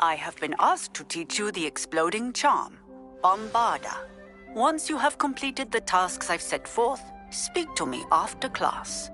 I have been asked to teach you the exploding charm, Bombarda. Once you have completed the tasks I've set forth, speak to me after class.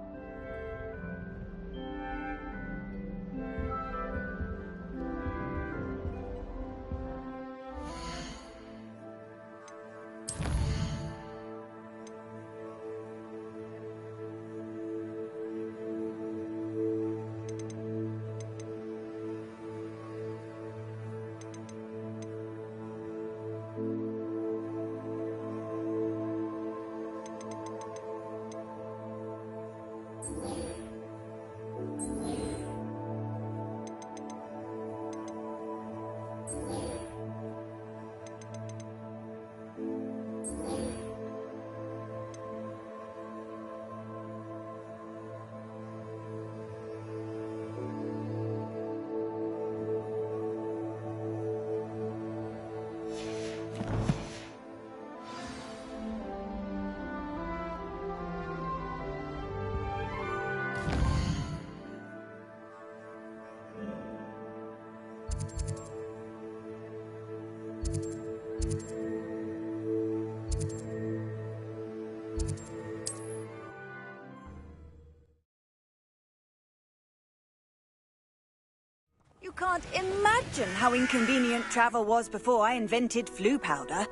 You can't imagine how inconvenient travel was before I invented flu powder.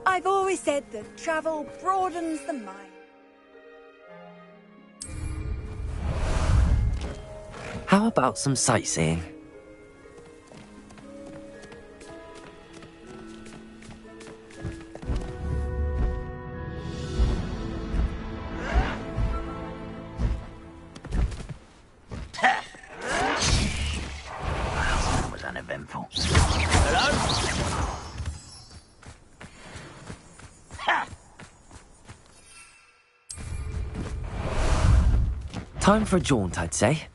I've always said that travel broadens the mind. How about some sightseeing? That was uneventful. Hello? Time for a jaunt, I'd say.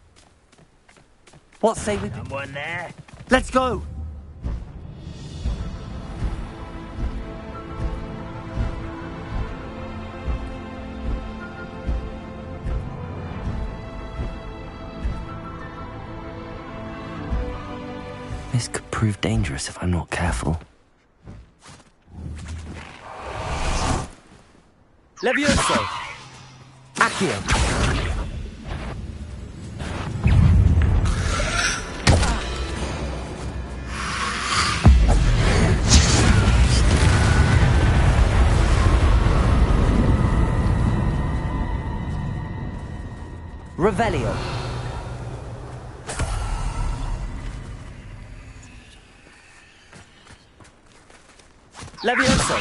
What say we... Someone there? Let's go! This could prove dangerous if I'm not careful. Levioso! Accio! Revelio. Levioso.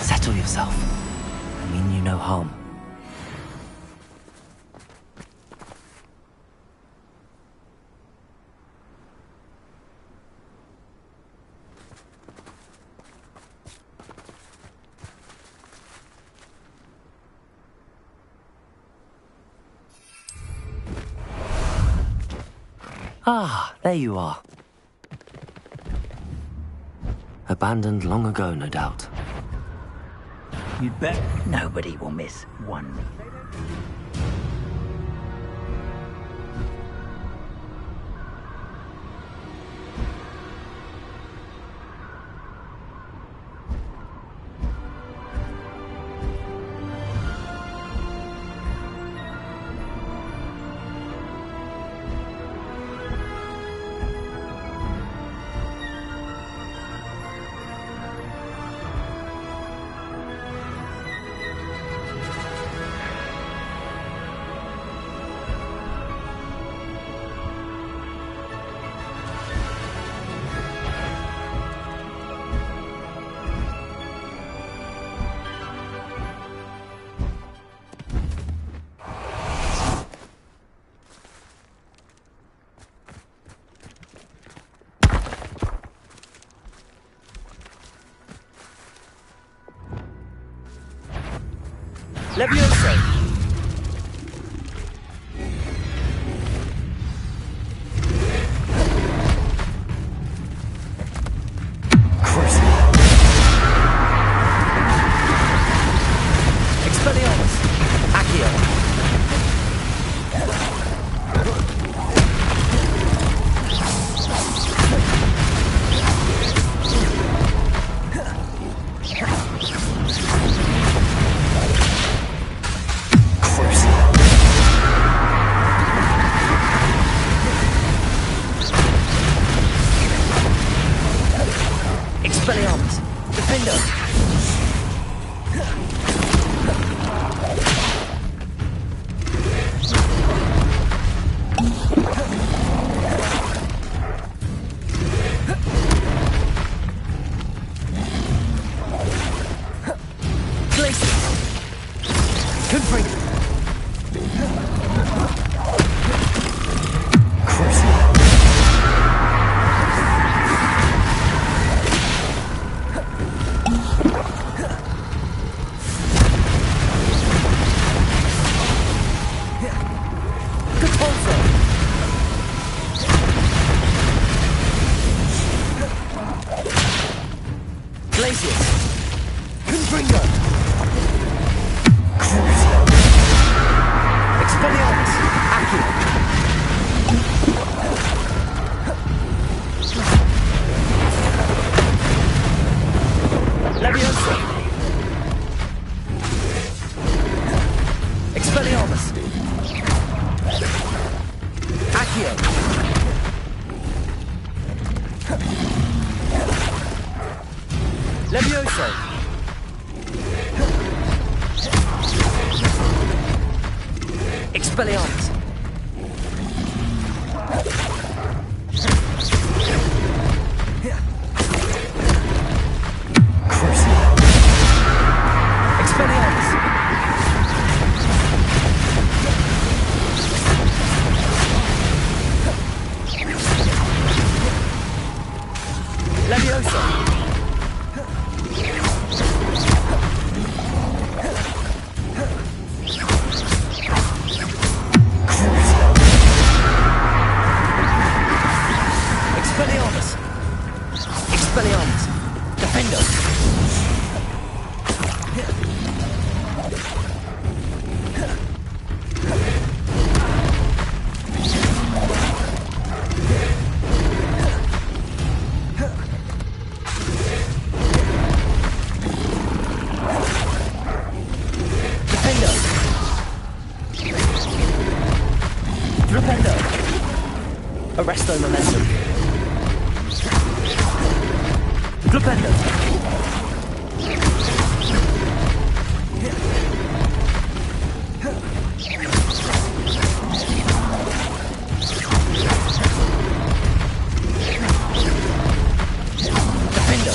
Settle yourself. I mean you no harm. Ah, there you are. Abandoned long ago, no doubt. You'd bet nobody will miss one. Levioso! Expelliarmus! Accio! Expelliarmus! Defendo! Levioso! Expelliarmus! Expelliarmus! Levioso! Expelliarmus! Expelliarmus! Defendo! Flipendo! Arresto momentum! Flipendo! Defendo!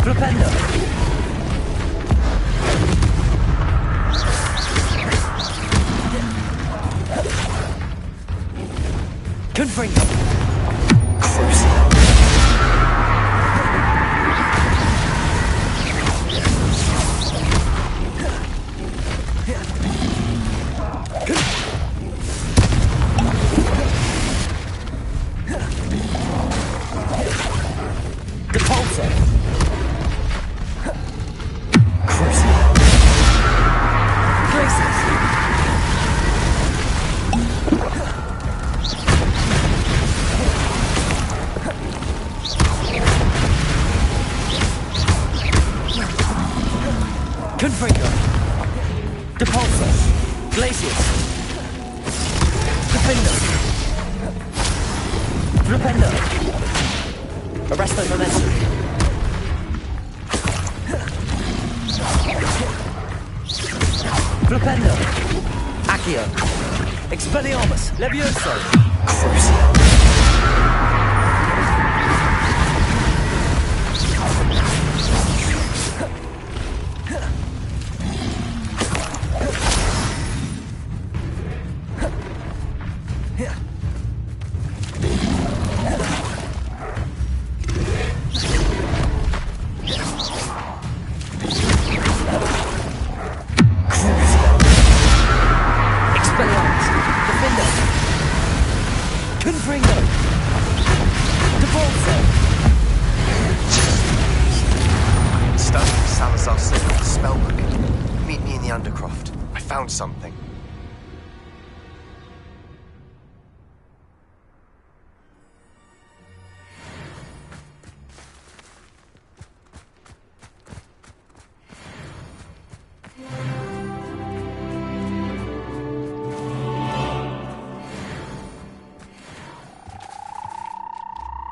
Flipendo! Confringo! Defender! Flipendo! Arresto momentum! Flipendo! Accio! Expelliarmus! Levioso! Crucio! Something.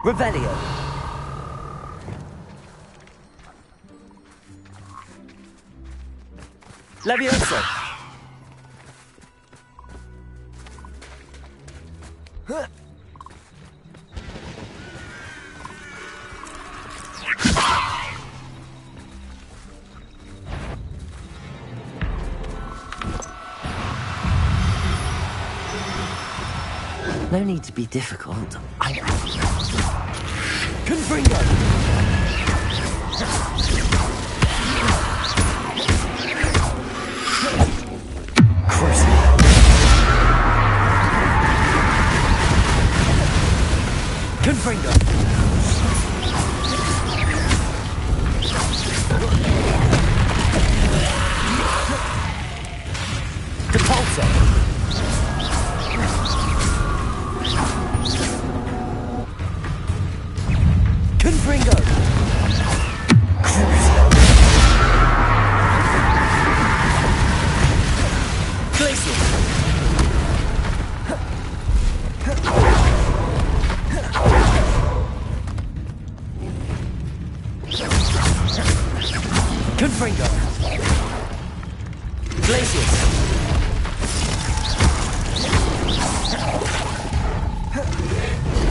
Revelio. Levioso. No need to be difficult. Confringo! Confringo! Depulso! Confringo! Glacier! Confringo! Glacier!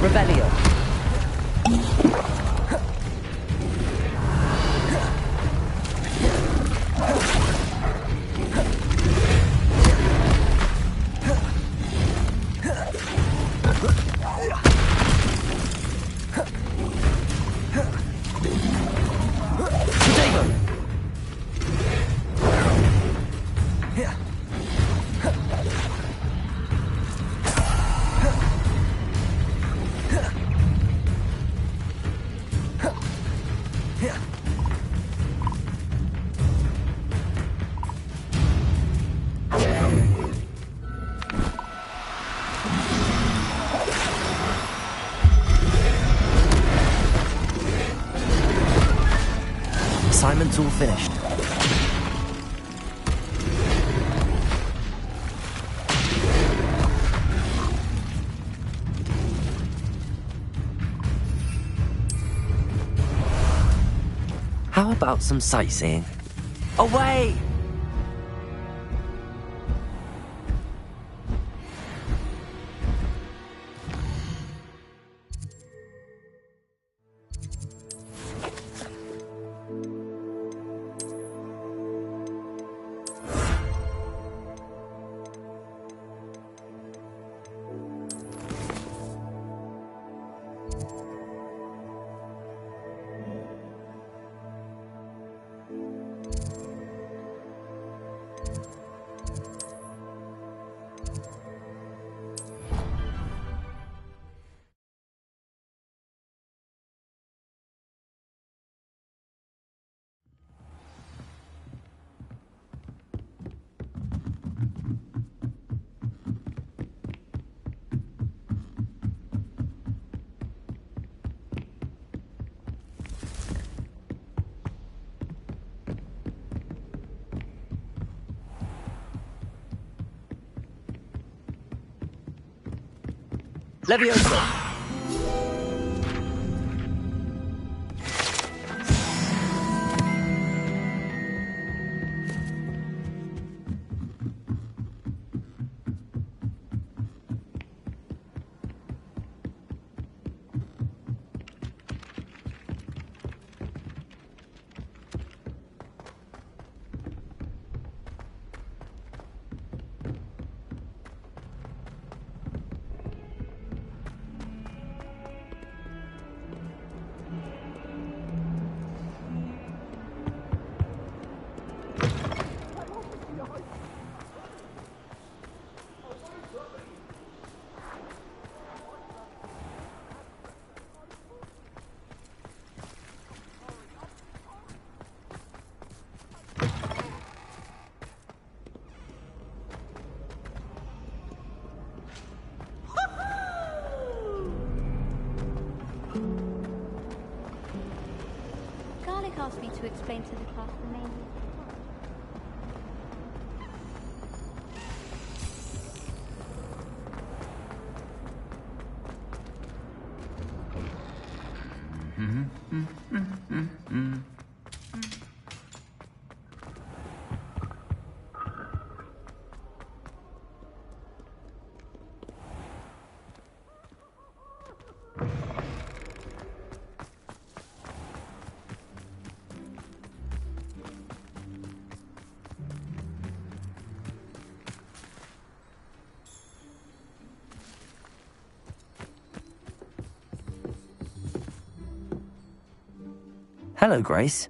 Revelio! Assignment's all finished. How about some sightseeing? Away! Levioso! Garlic asked me to explain to the class the main... Hello, Grace.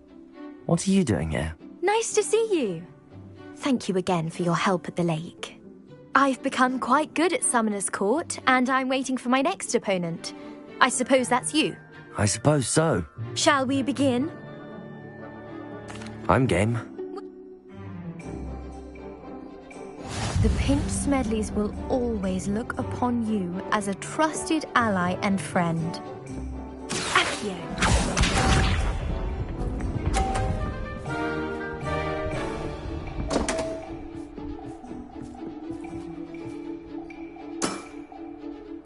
What are you doing here? Nice to see you. Thank you again for your help at the lake. I've become quite good at Summoner's Court, and I'm waiting for my next opponent. I suppose that's you. I suppose so. Shall we begin? I'm game. The Pinch Smedleys will always look upon you as a trusted ally and friend. Accio.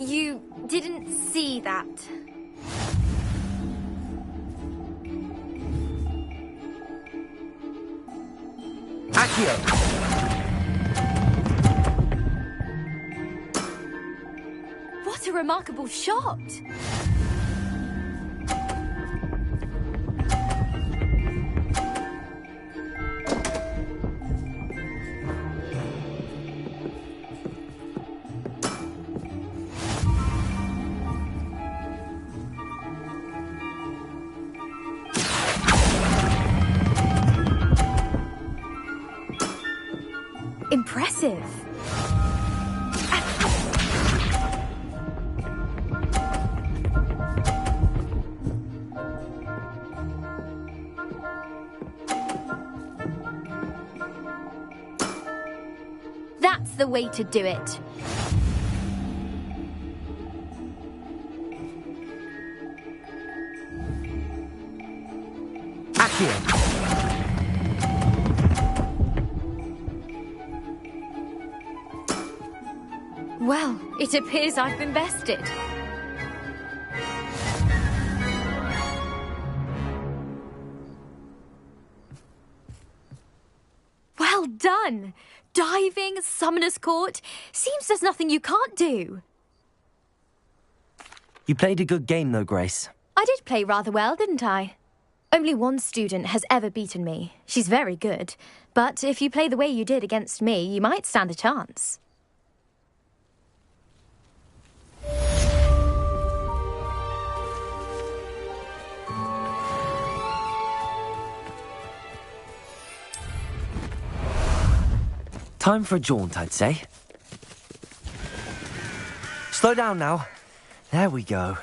You didn't see that. Accio! What a remarkable shot! Impressive. That's the way to do it. Accio! Well, it appears I've been bested. Well done! Diving, Summoner's Court. Seems there's nothing you can't do. You played a good game, though, Grace. I did play rather well, didn't I? Only one student has ever beaten me. She's very good. But if you play the way you did against me, you might stand a chance. Time for a jaunt, I'd say. Slow down now. There we go.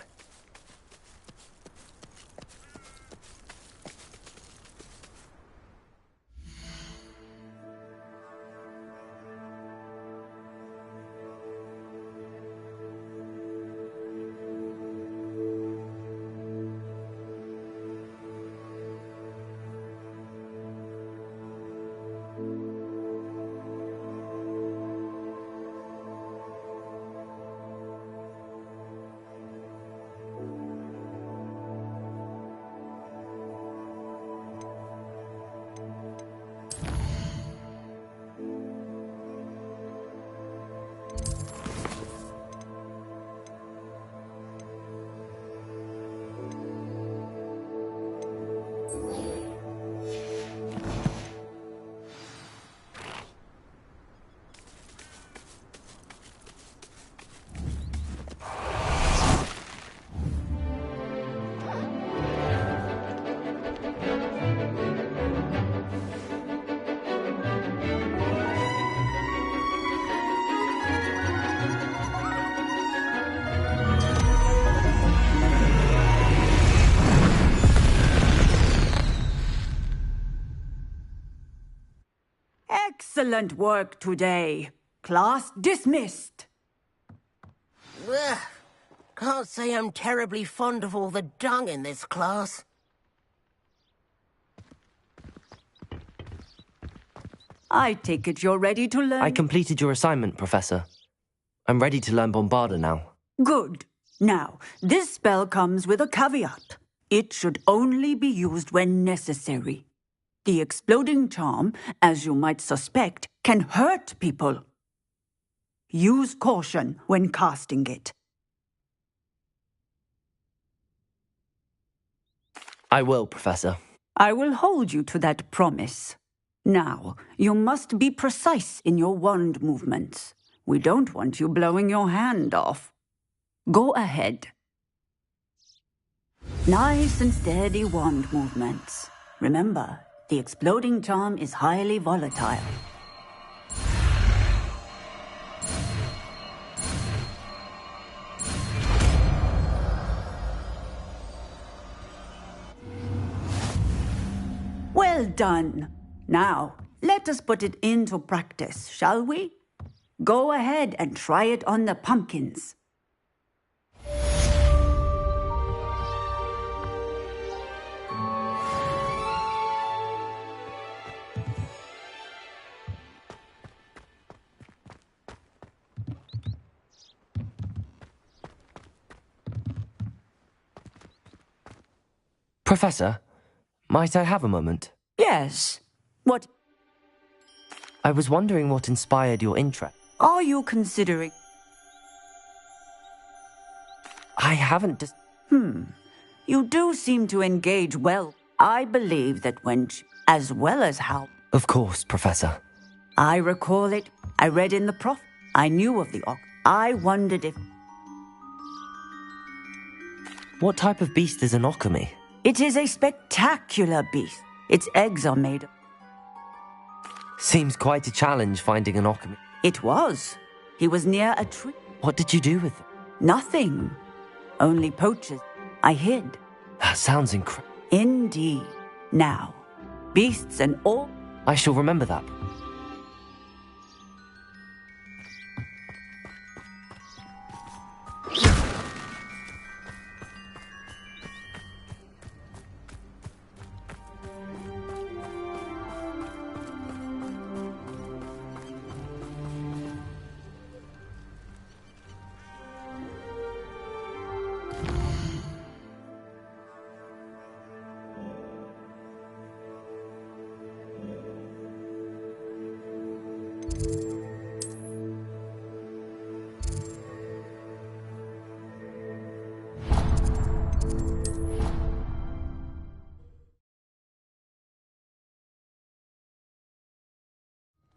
Excellent work today. Class dismissed. Ugh. Can't say I'm terribly fond of all the dung in this class. I take it you're ready to learn. I completed your assignment, Professor. I'm ready to learn Bombarda now. Good. Now, this spell comes with a caveat. It should only be used when necessary. The exploding charm, as you might suspect, can hurt people. Use caution when casting it. I will, Professor. I will hold you to that promise. Now, you must be precise in your wand movements. We don't want you blowing your hand off. Go ahead. Nice and steady wand movements. Remember, the exploding charm is highly volatile. Well done. Now, let us put it into practice, shall we? Go ahead and try it on the pumpkins. Professor, might I have a moment? Yes. What I was wondering what inspired your interest. are you considering? I haven't You do seem to engage well. I believe that when as well as how. Of course, Professor. I recall it. I read in the prof. I knew of the I wondered if What type of beast is an okami? it is a spectacular beast. Its eggs are made of. Seems quite a challenge finding an okami. It was. He was near a tree. What did you do with it? Nothing. Only poachers. I hid. That sounds incredible. Indeed. Now, beasts and all. I shall remember that.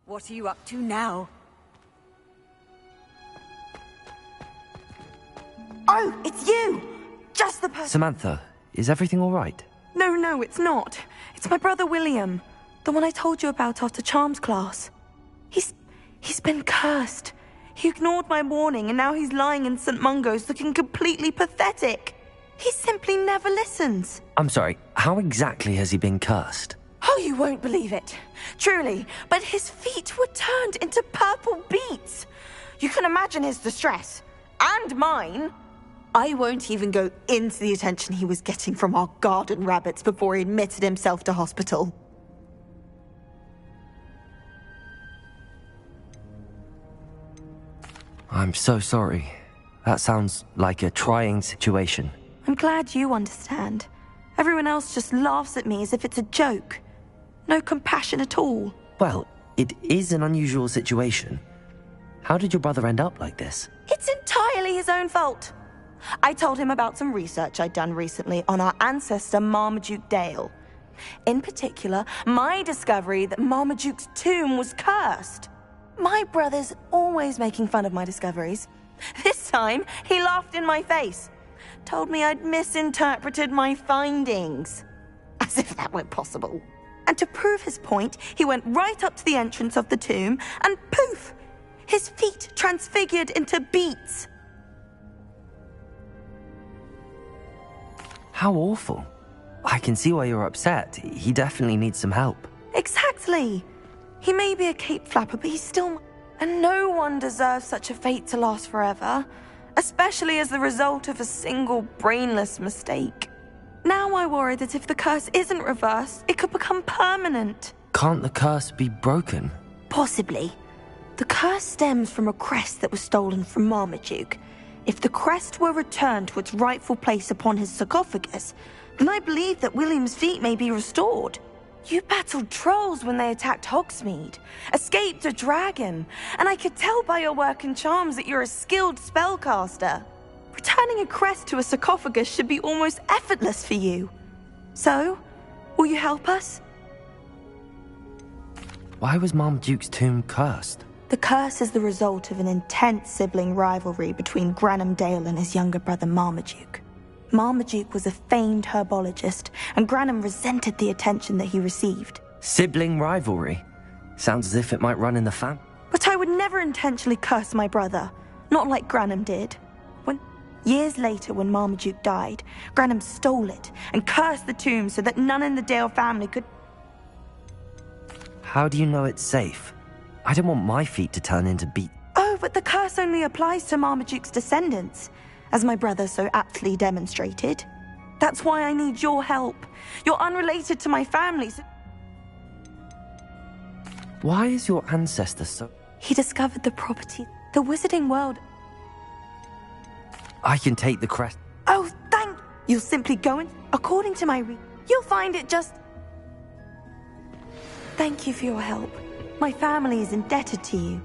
What are you up to now? Oh, it's you! Just the person. Samantha, is everything all right? No, it's not. It's my brother William. The one I told you about after Charms class. He's been cursed. He ignored my warning and now he's lying in St. Mungo's looking completely pathetic. He simply never listens. I'm sorry, how exactly has he been cursed? Oh, you won't believe it. Truly, but his feet were turned into purple beets. You can imagine his distress. And mine. I won't even go into the attention he was getting from our garden rabbits before he admitted himself to hospital. I'm so sorry. That sounds like a trying situation. I'm glad you understand. Everyone else just laughs at me as if it's a joke. No compassion at all. Well, it is an unusual situation. How did your brother end up like this? It's entirely his own fault. I told him about some research I'd done recently on our ancestor Marmaduke Dale. In particular, my discovery that Marmaduke's tomb was cursed. My brother's always making fun of my discoveries. This time, he laughed in my face. Told me I'd misinterpreted my findings. As if that weren't possible. And to prove his point, he went right up to the entrance of the tomb and poof! His feet transfigured into beets. How awful. I can see why you're upset. He definitely needs some help. Exactly. He may be a cape flapper, but he's still... And no one deserves such a fate to last forever, especially as the result of a single brainless mistake. Now I worry that if the curse isn't reversed, it could become permanent. Can't the curse be broken? Possibly. The curse stems from a crest that was stolen from Marmaduke. If the crest were returned to its rightful place upon his sarcophagus, then I believe that William's feat may be restored. You battled trolls when they attacked Hogsmeade, escaped a dragon, and I could tell by your work and charms that you're a skilled spellcaster. Returning a crest to a sarcophagus should be almost effortless for you. So, will you help us? Why was Marmaduke's tomb cursed? The curse is the result of an intense sibling rivalry between Granham Dale and his younger brother Marmaduke. Marmaduke was a famed herbologist, and Granham resented the attention that he received. Sibling rivalry? Sounds as if it might run in the family. But I would never intentionally curse my brother, not like Granham did. Years later, when Marmaduke died, Granham stole it and cursed the tomb so that none in the Dale family could... How do you know it's safe? I don't want my feet to turn into beat... Oh, but the curse only applies to Marmaduke's descendants, as my brother so aptly demonstrated. That's why I need your help. You're unrelated to my family, so... Why is your ancestor so... He discovered the property. The wizarding world... I can take the crest... Oh, thank... You'll simply go and... According to my you'll find it just... Thank you for your help. My family is indebted to you.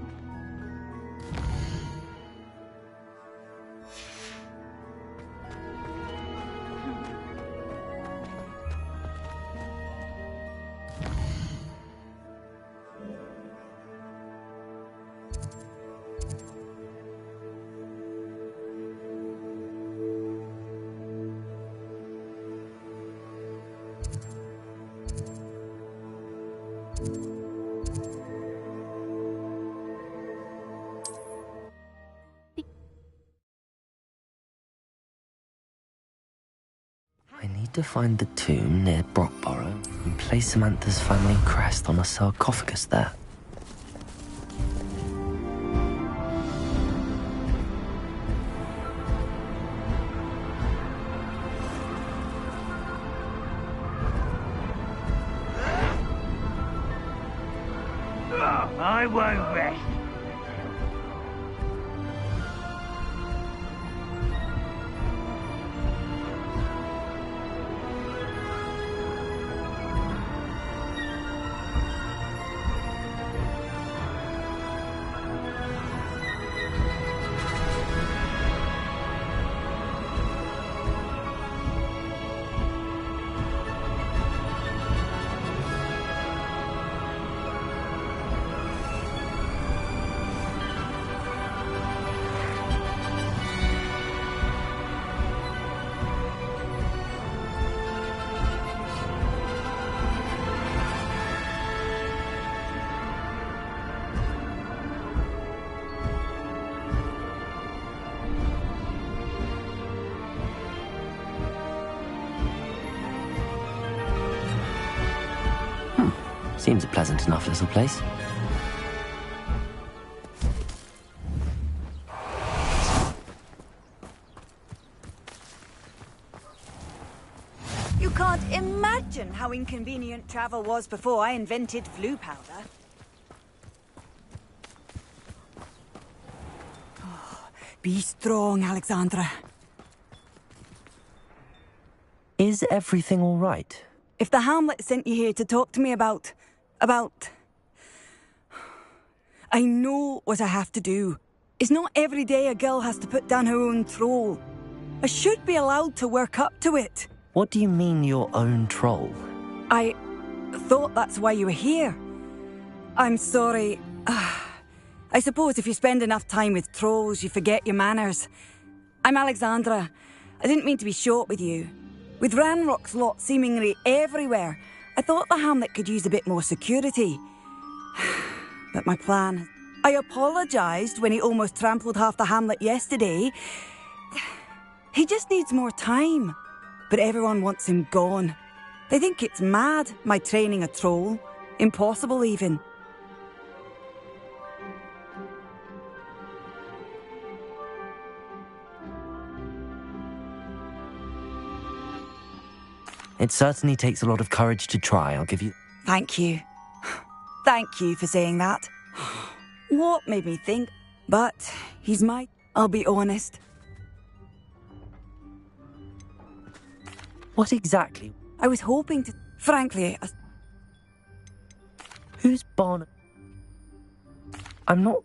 I need to find the tomb near Brockborough and place Samantha's family crest on a sarcophagus there. I won't rest. Seems a pleasant enough little place. You can't imagine how inconvenient travel was before I invented flue powder. Oh, be strong, Alexandra. Is everything all right? If the Hamlet sent you here to talk to me about... I know what I have to do. It's not every day a girl has to put down her own troll. I should be allowed to work up to it. What do you mean, your own troll? I thought that's why you were here. I'm sorry. I suppose if you spend enough time with trolls, you forget your manners. I'm Alexandra. I didn't mean to be short with you. With Ranrock's lot seemingly everywhere, I thought the Hamlet could use a bit more security. But my plan... I apologised when he almost trampled half the Hamlet yesterday. He just needs more time. But everyone wants him gone. They think it's mad, my training a troll. Impossible, even. It certainly takes a lot of courage to try, I'll give you... Thank you. Thank you for saying that. What made me think? But he's my... I'll be honest. What exactly? I was hoping to... Frankly, Who's Barn... I'm not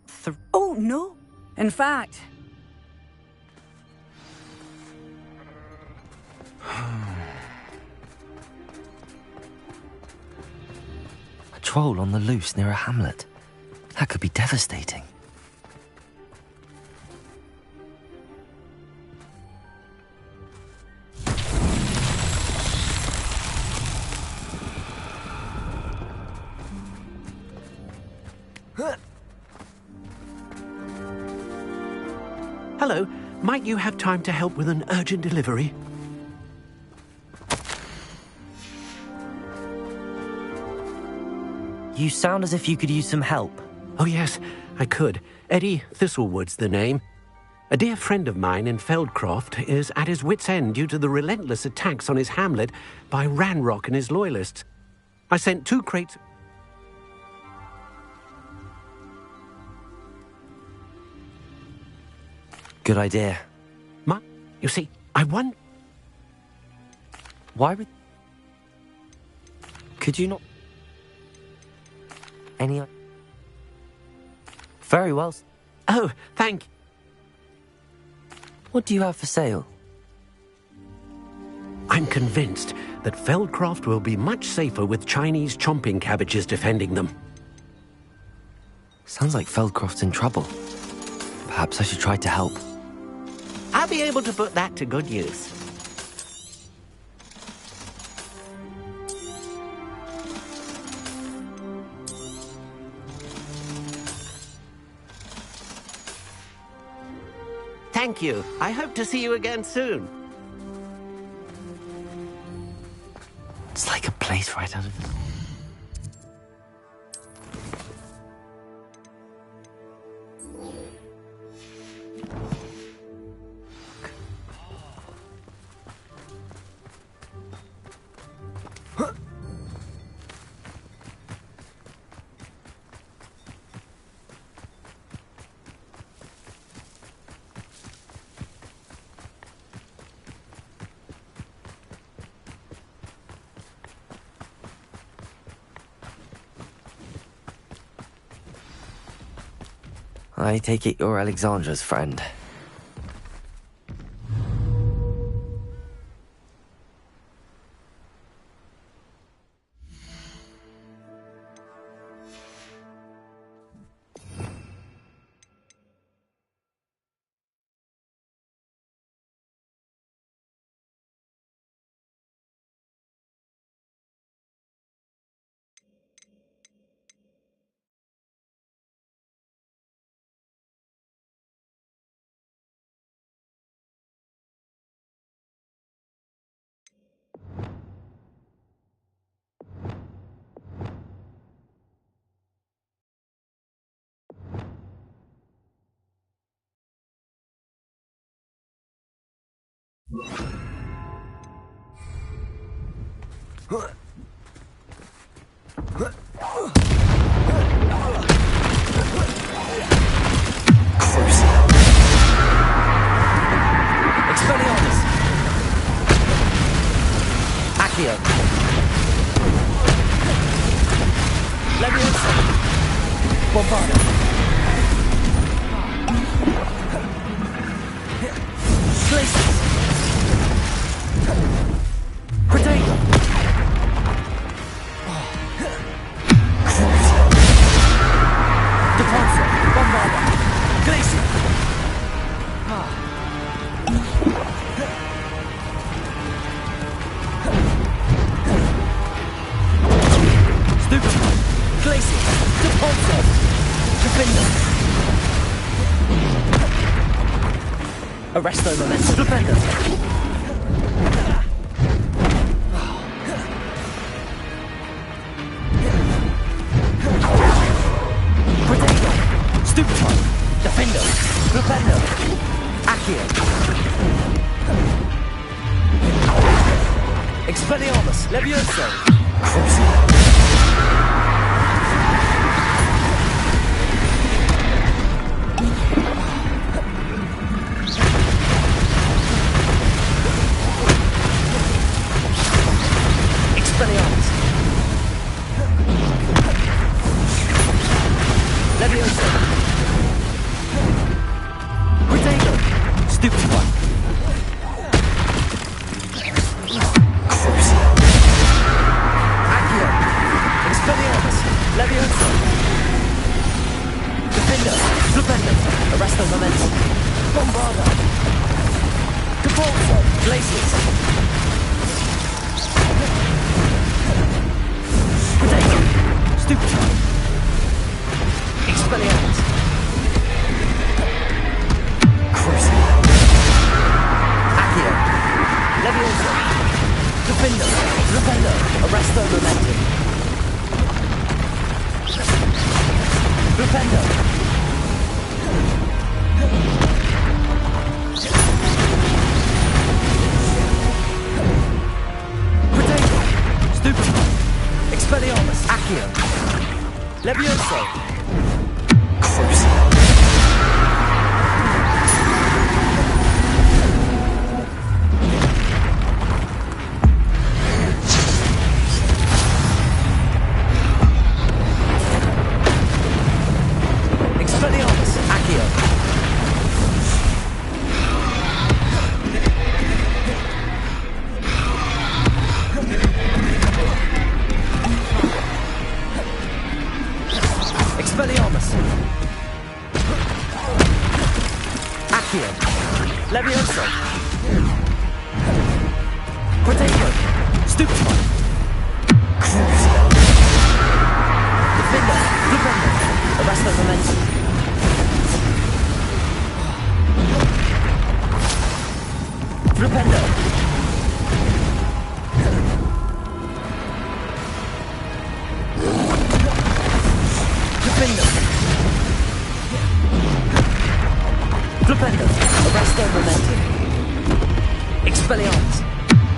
Oh, no. In fact... A troll on the loose near a hamlet. That could be devastating. Hello, might you have time to help with an urgent delivery? You sound as if you could use some help. Oh yes, I could. Eddie Thistlewood's the name. A dear friend of mine in Feldcroft is at his wit's end due to the relentless attacks on his hamlet by Ranrock and his loyalists. I sent 2 crates... Good idea. You see, I won... Why would... Could you not... Any... Very well. Oh, thank... What do you have for sale? I'm convinced that Feldcroft will be much safer with Chinese chomping cabbages defending them. Sounds like Feldcroft's in trouble. Perhaps I should try to help. I'll be able to put that to good use. Thank you. I hope to see you again soon. It's like a place right out of this. I take it you're Alexandra's friend. Arresto momentum defender. Predator. Stupefy. Defender. Defender. Accio. Expelliarmus! Levioso! Expelliarmus! Levioso! Protego! Stupefy! Accio! Expelliarmus! Levioso! Defender! Flipendo! Arresto Momentum! Bombarda! Capulso! Glacius! Protego! Stupefy! Expelliarmus! Crucible! Accio! Levioso! Defender! Rependo! Arresto Momentum! Rependo! Protego! Stupefy! Expelliarmus! Accio! Levioso! Crucible! Expelliarmus! Accio! Expelliarmus! Accio! Levioso! Protego! Stupefy! Crucible! Defender! Flipendo! Arresto Momentum! Flipendo! Flipendo! Flipendo! Arresto Momentum! Expelliarmus!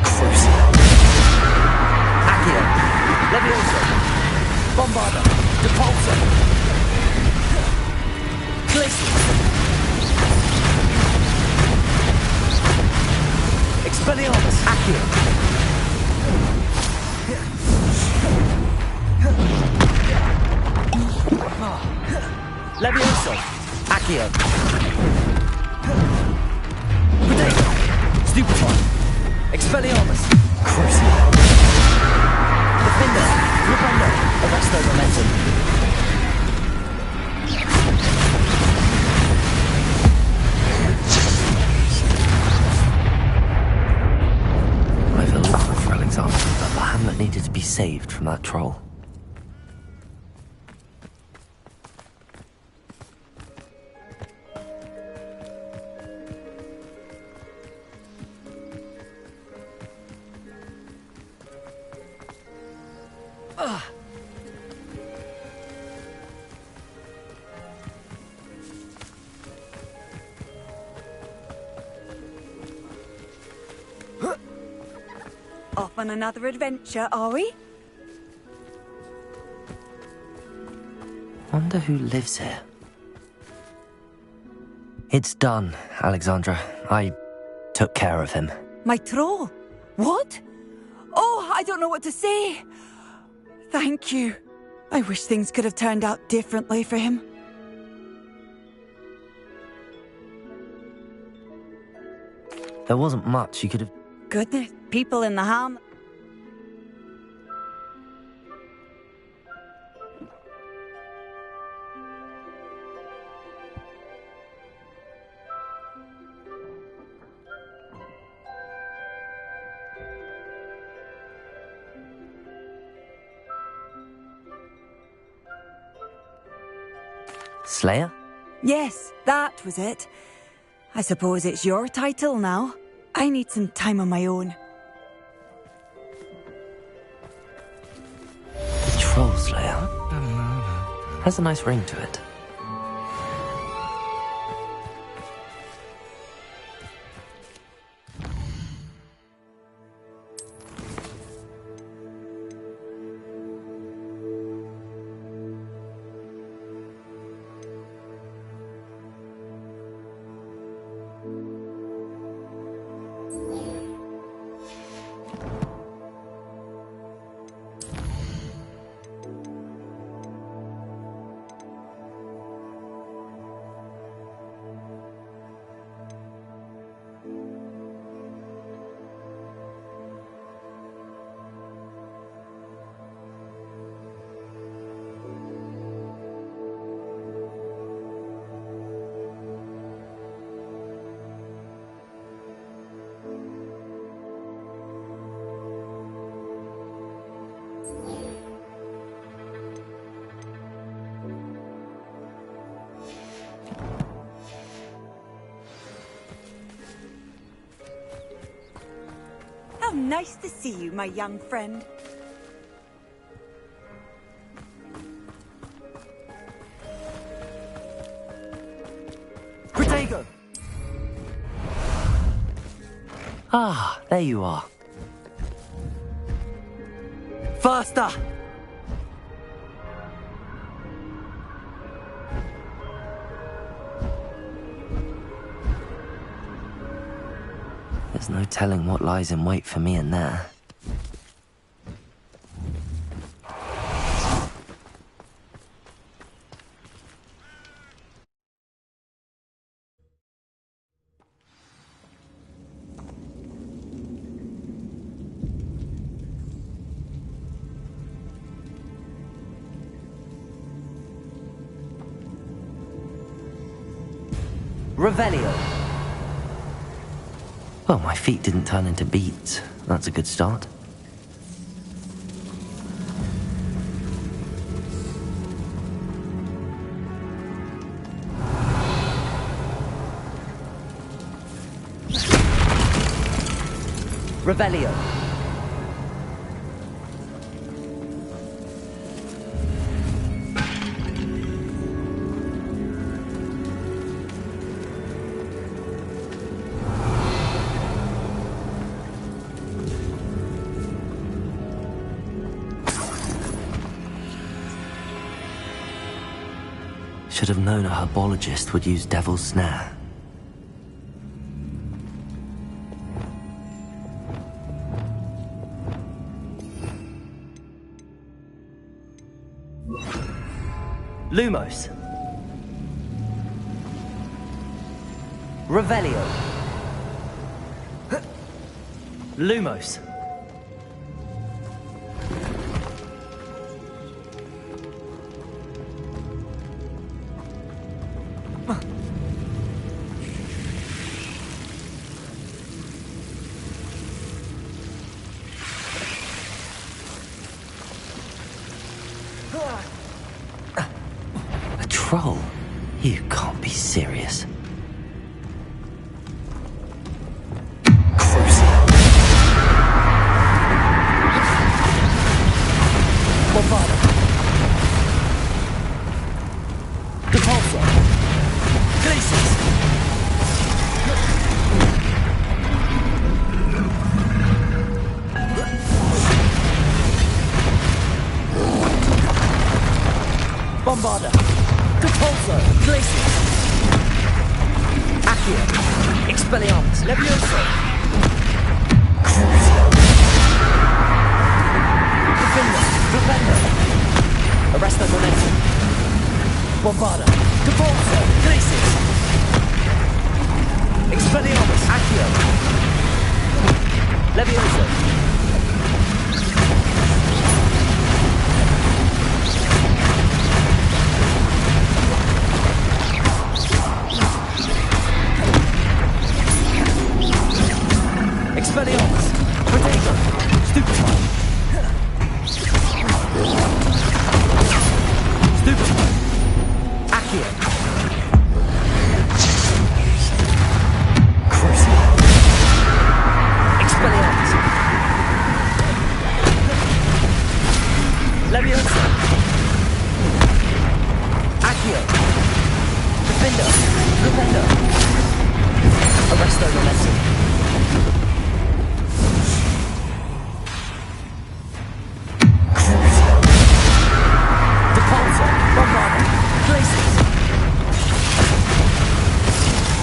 Crucible! Accio! Levioso! Bombarda! Depulso! Glacius! Expelliarmus! Accio! Levioso! Accio! Protego! Stupefy! Expelliarmus! Crucible! Defender! Rependo! Arresto Momentum! I feel awful for Alexander, but the hamlet needed to be saved from that troll. Off on another adventure, are we? Wonder who lives here. It's done, Alexandra. I took care of him. My troll? What? Oh, I don't know what to say. Thank you. I wish things could have turned out differently for him. There wasn't much you could have... Goodness, people in the ham... Slayer? Yes, that was it. I suppose it's your title now. I need some time on my own. Troll Slayer? Has a nice ring to it. nice to see you, my young friend. Protego! Ah, there you are. Faster! There's no telling what lies in wait for me in there. Revelio. Well, my feet didn't turn into beets. That's a good start. Revelio. Should have known a herbologist would use Devil's Snare. Lumos. Revelio. Lumos. A troll? You can't be serious. Bombada. Depulso. Glaciers. Bombada. Depulso. Glaciers. Accio. Expelliarmus. Levioso. Defender. Defender. Arresto momentum. Bombada. Depulso. Glaciers. Expelliarmus. Accio. Levioso. Expelliarmus. Protego. Stupefy. Stupefy. Accio. Crucial. Expelliarmus. Leviosa. Accio. Defender. Defender. Arresto momentum.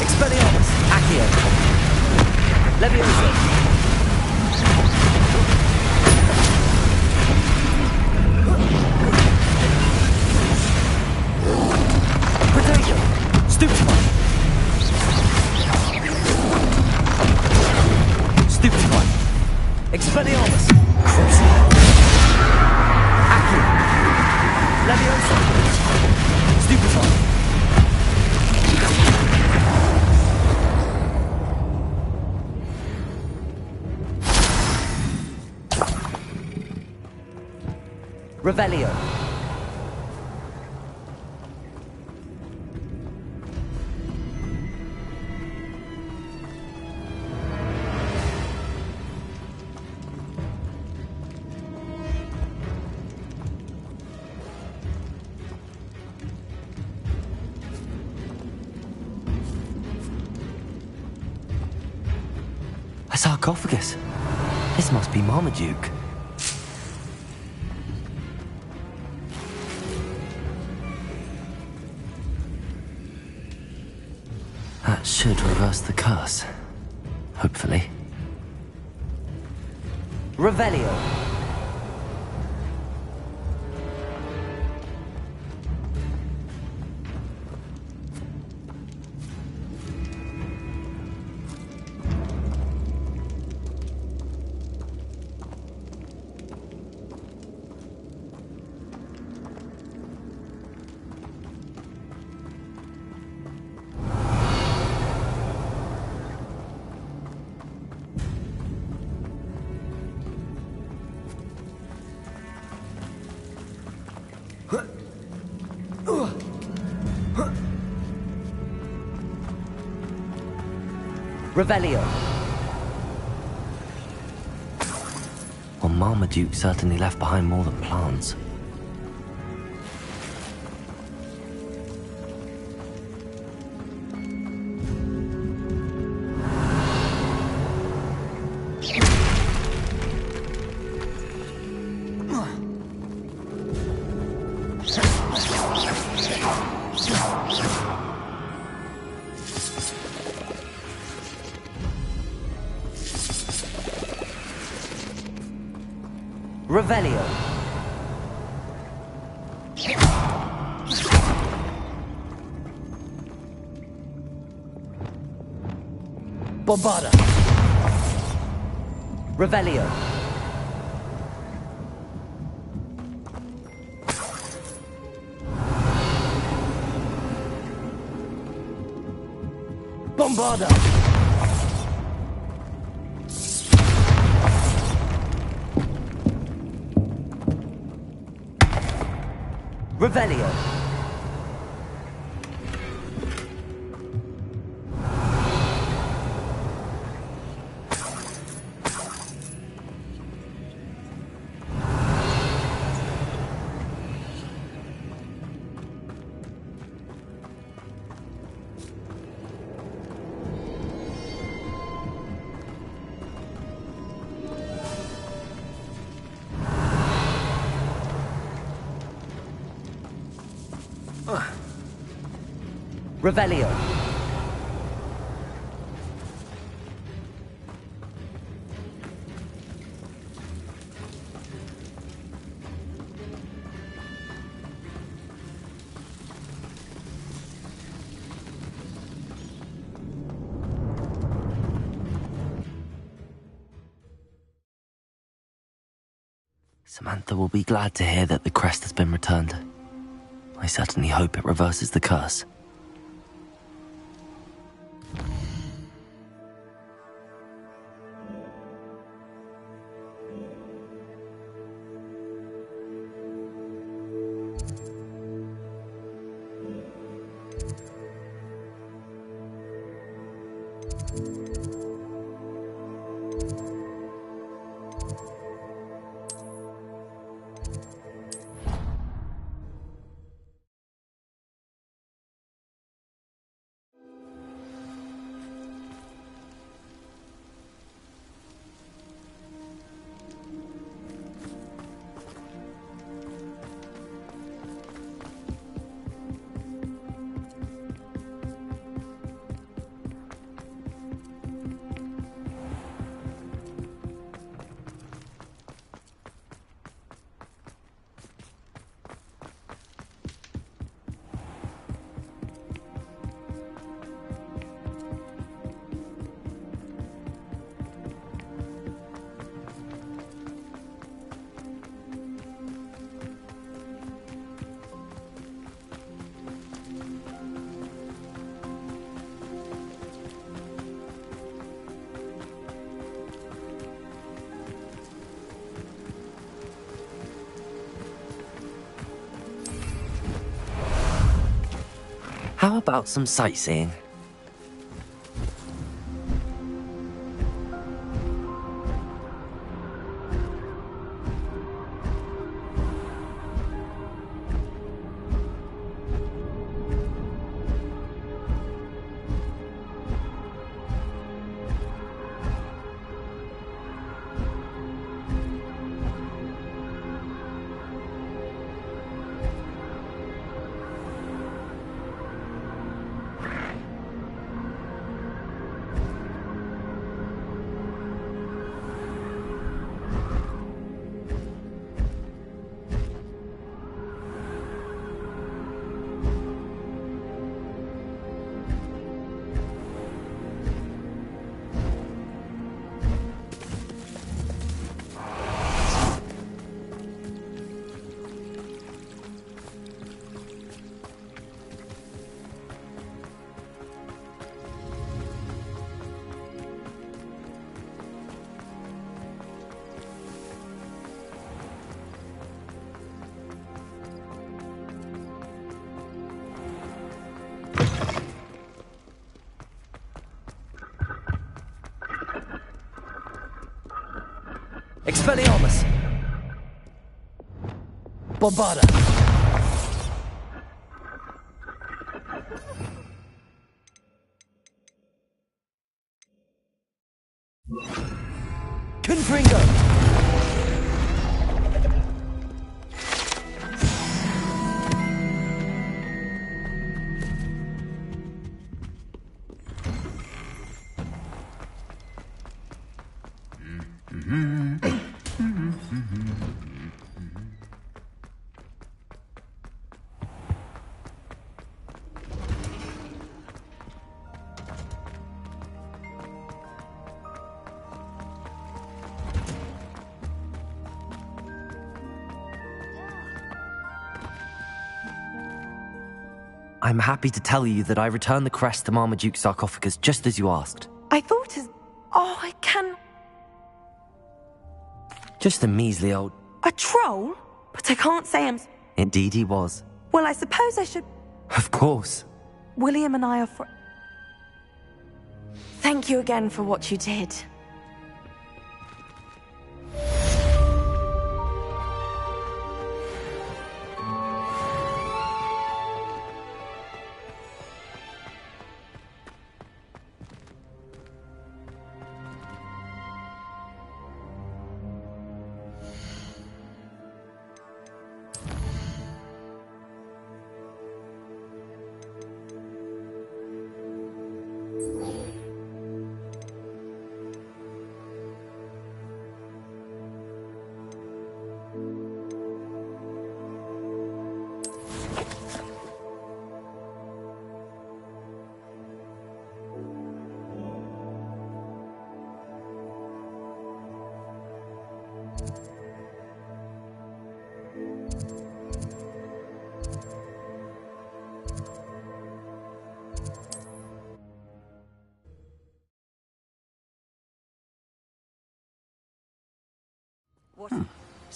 Expelliarmus. Accio. Levioso. Protego. Stupefy. Stupefy. Expelliarmus. Accio. Levioso. Stupefy. Revelio. A sarcophagus. This must be Marmaduke. That should reverse the curse. Hopefully. Revelio. Revelio. Well, Marmaduke certainly left behind more than plants. Revelio. Bombarda. Revelio. Bombarda. Revelio. Revelio. Samantha will be glad to hear that the crest has been returned. I certainly hope it reverses the curse. How about some sightseeing? Expelliarmus! Bombarda! Confringo! I'm happy to tell you that I returned the crest to Marmaduke's sarcophagus just as you asked. I thought as... Oh, I can... Just a measly old... A troll? But I can't say I'm... Indeed he was. Well, I suppose I should... Of course. William and I are Thank you again for what you did.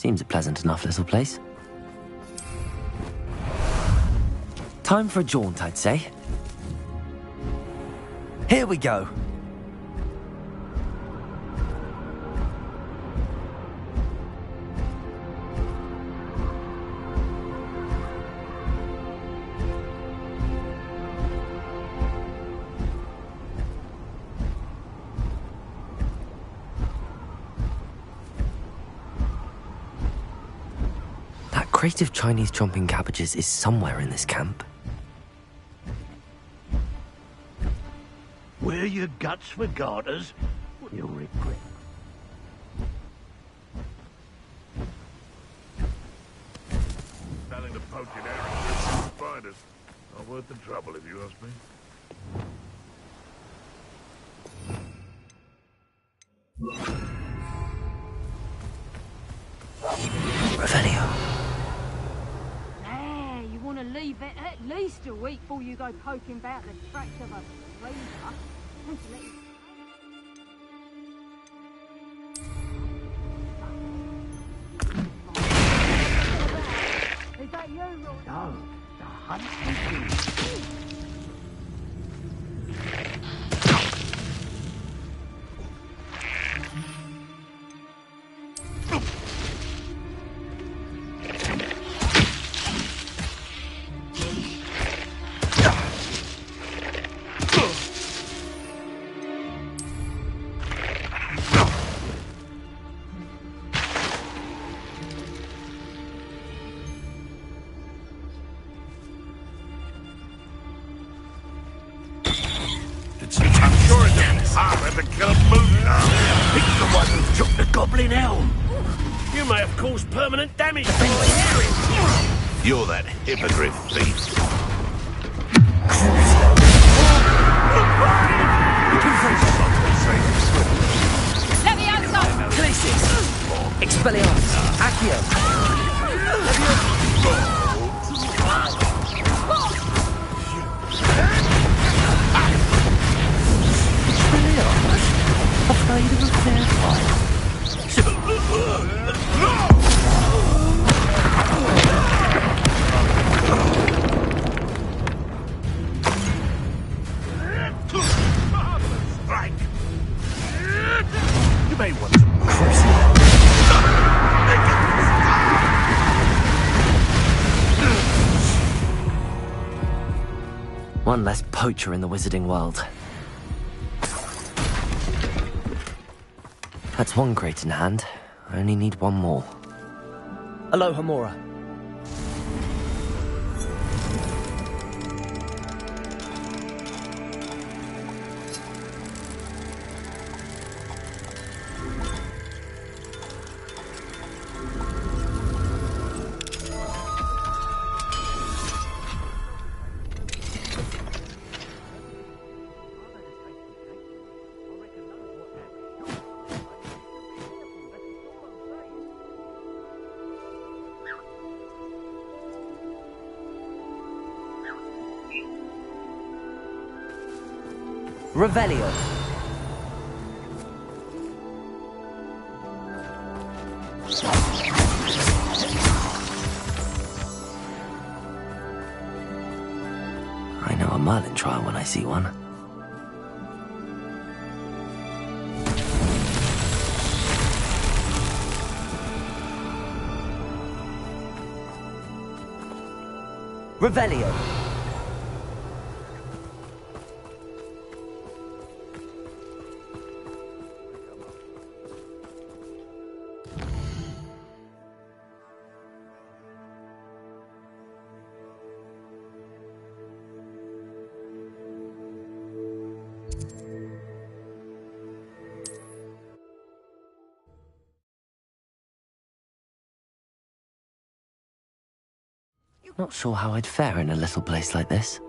Seems a pleasant enough little place. Time for a jaunt, I'd say. Here we go. Crate of Chinese chomping cabbages is somewhere in this camp. Wear your guts for garters. You'll regret. Selling the poaching arrows to spiders. Not worth the trouble if you ask me. Revelio. Leave it at least a week before you go poking about the tracks of a reaver. Is that you, Lord? No, the hunt begins. You may have caused permanent damage. You're that hippogriff thief. Leviosa! Glacis! Expelliarmus! Accio! Expelliarmus? Afraid of a fair fight? You may want some crucial. One less poacher in the wizarding world. That's one crate in hand. I only need one more. Aloha, Mora. Revelio. I know a Merlin trial when I see one. Revelio. Not sure how I'd fare in a little place like this.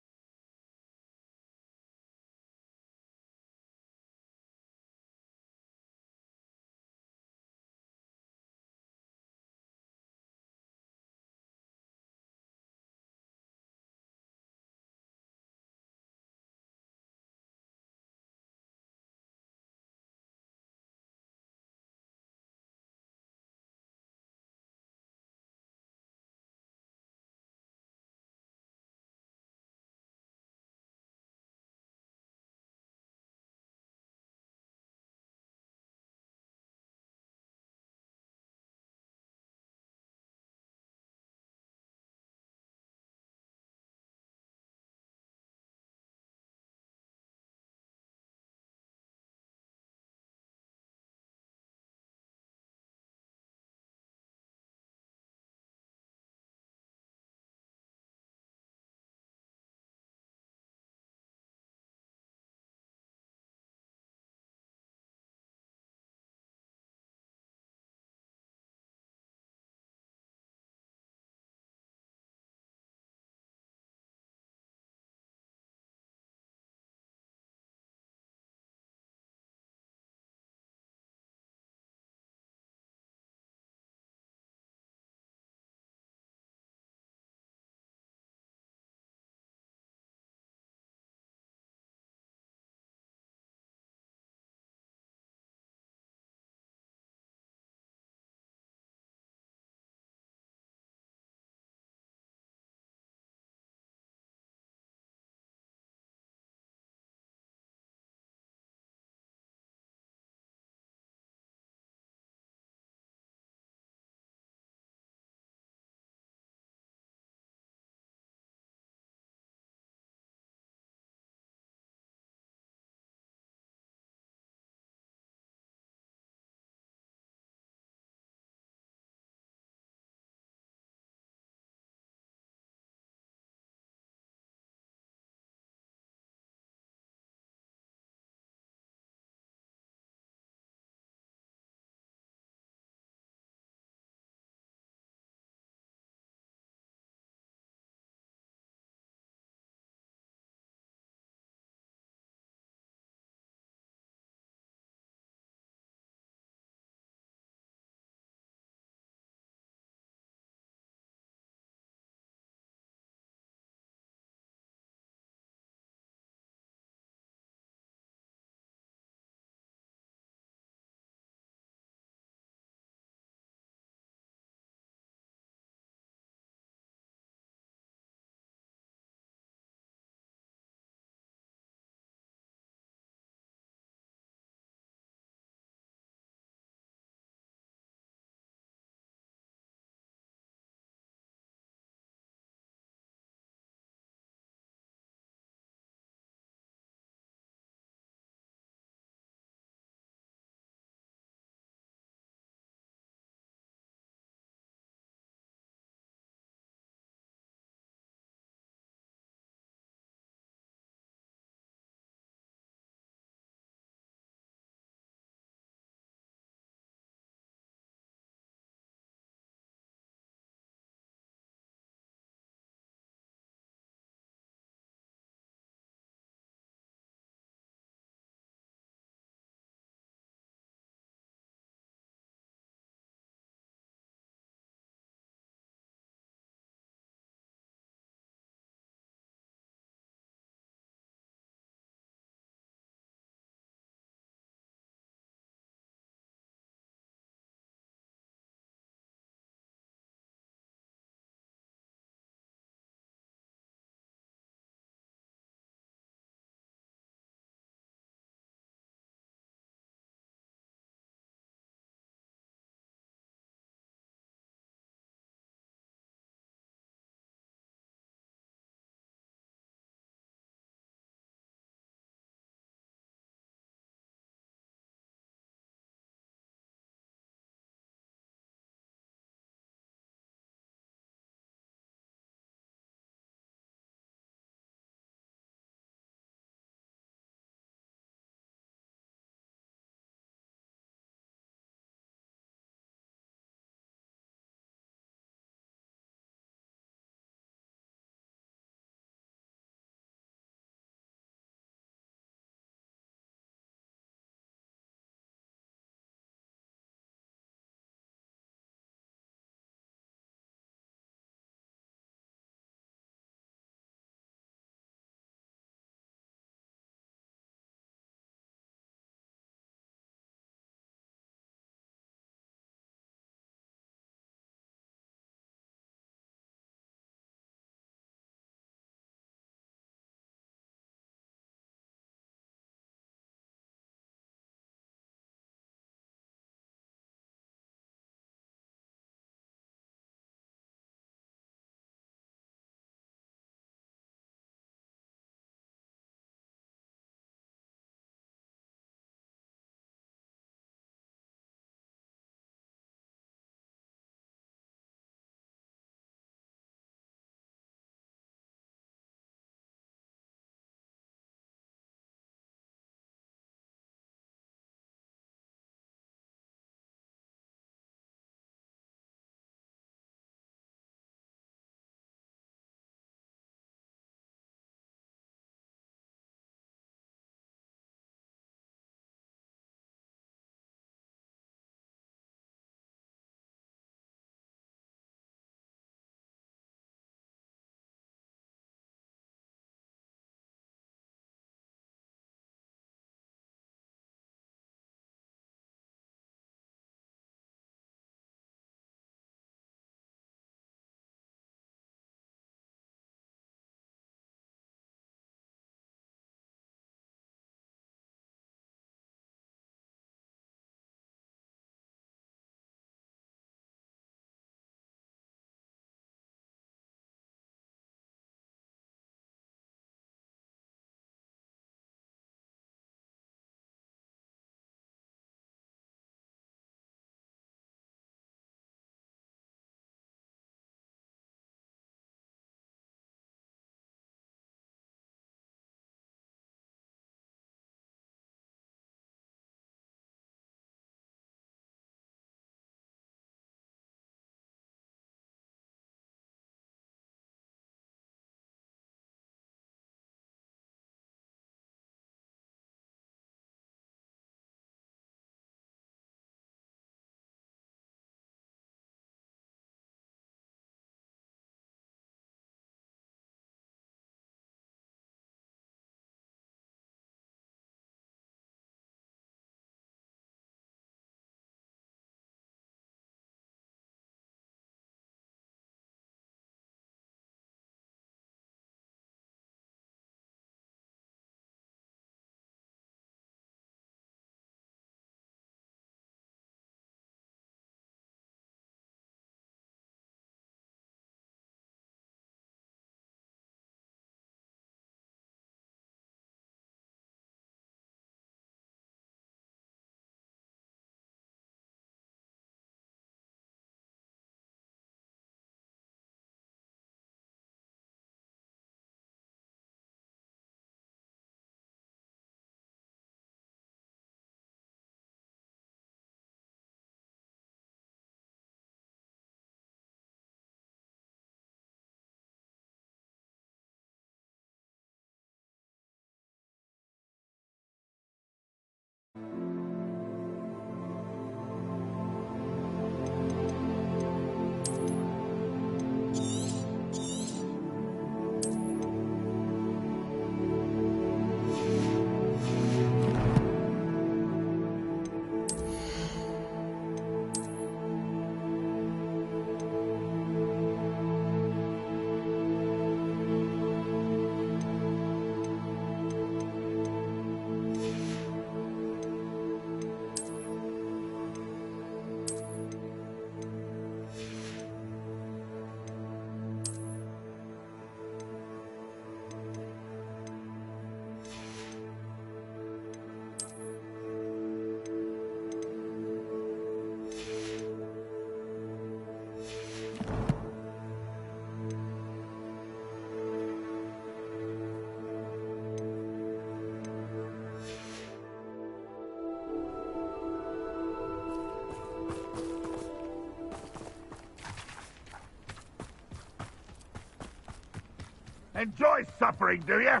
Enjoy suffering, do you?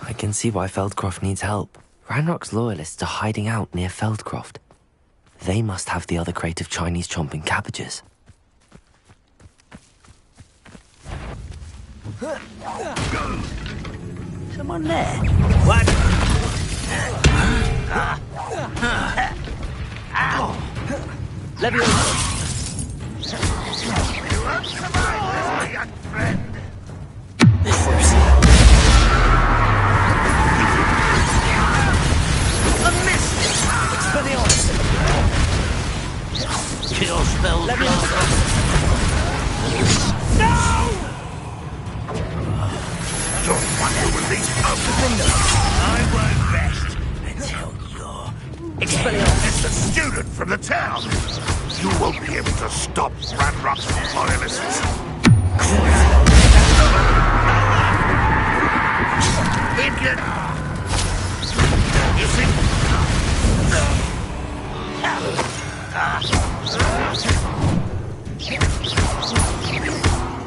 I can see why Feldcroft needs help. Ranrock's loyalists are hiding out near Feldcroft. They must have the other crate of Chinese chomping cabbages. Someone there? What? Leviosa! You won't survive this, my young friend. A miss! Expelliarmus! Kill spell. Leviosa! Just wonder will these open. I won't rest until you're Expelliarmus! It's the student from the town. You won't be able to stop Ranrock's loyalists. Idiot! You see?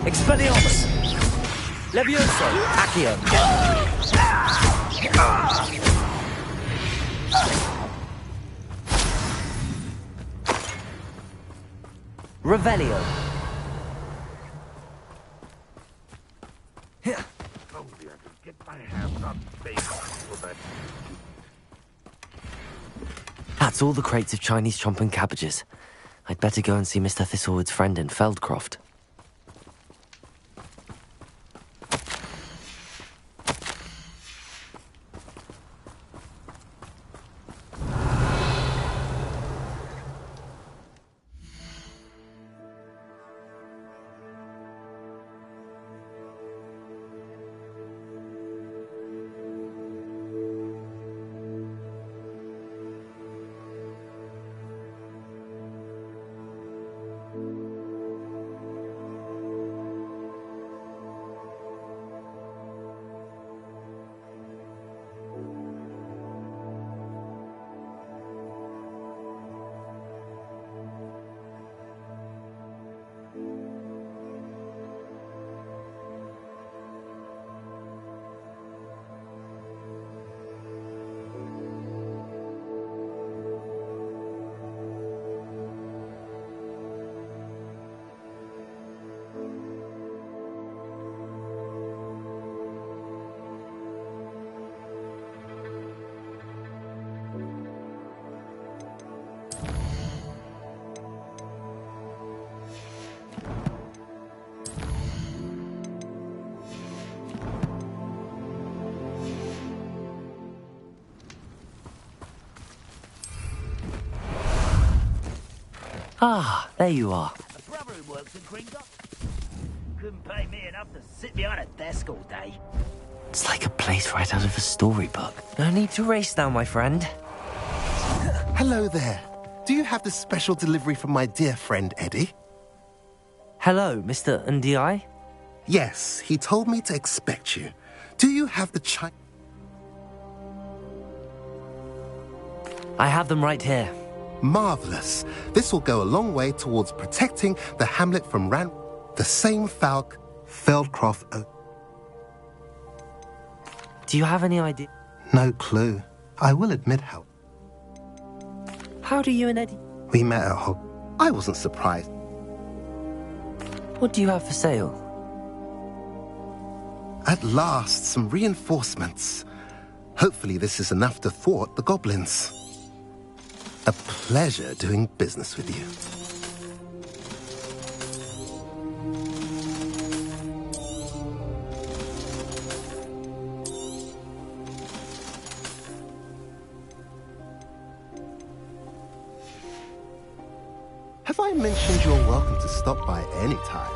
Expelliarmus! Levioso! Accio! Revelio! Only I could get my hands on bacon for that. That's all the crates of Chinese chomping cabbages. I'd better go and see Mr. Thistlewood's friend in Feldcroft. Ah, there you are. A brother who works in Gringot. Couldn't pay me enough to sit behind a desk all day. It's like a place right out of a storybook. No need to race now, my friend. Hello there. Do you have the special delivery from my dear friend Eddie? Hello, Mr. Ndi? Yes, he told me to expect you. Do you have the I have them right here. Marvelous. This will go a long way towards protecting the hamlet from the same Feldcroft. Do you have any idea? No clue. I will admit how. How do you and Eddie? We met at Hogwarts. I wasn't surprised. What do you have for sale? At last, some reinforcements. Hopefully this is enough to thwart the goblins. A pleasure doing business with you. Have I mentioned you're welcome to stop by any time?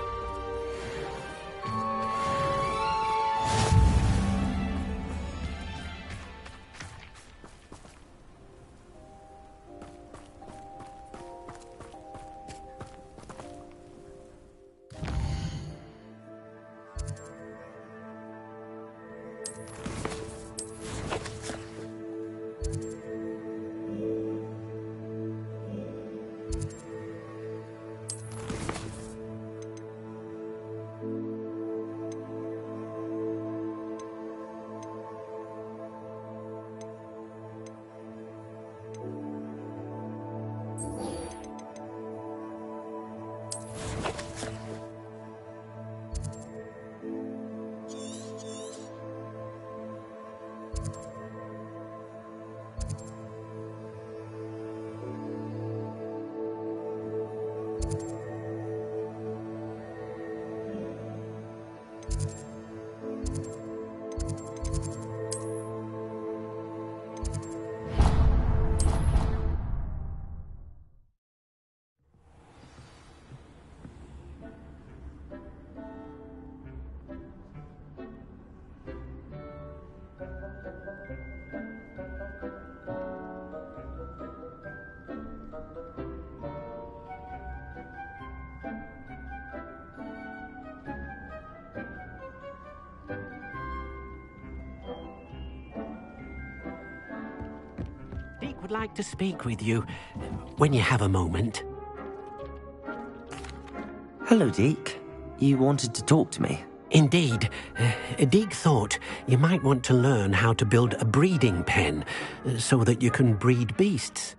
would like to speak with you when you have a moment. Hello, Deke. You wanted to talk to me? Indeed. Deke thought you might want to learn how to build a breeding pen so that you can breed beasts.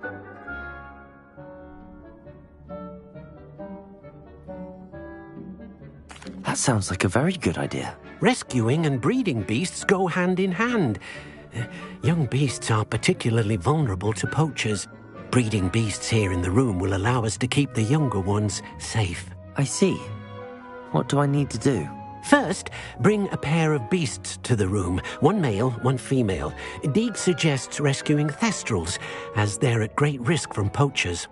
That sounds like a very good idea. Rescuing and breeding beasts go hand in hand. Young beasts are particularly vulnerable to poachers. Breeding beasts here in the room will allow us to keep the younger ones safe. I see. What do I need to do? First, bring a pair of beasts to the room. One male, one female. Deke suggests rescuing thestrals, as they're at great risk from poachers.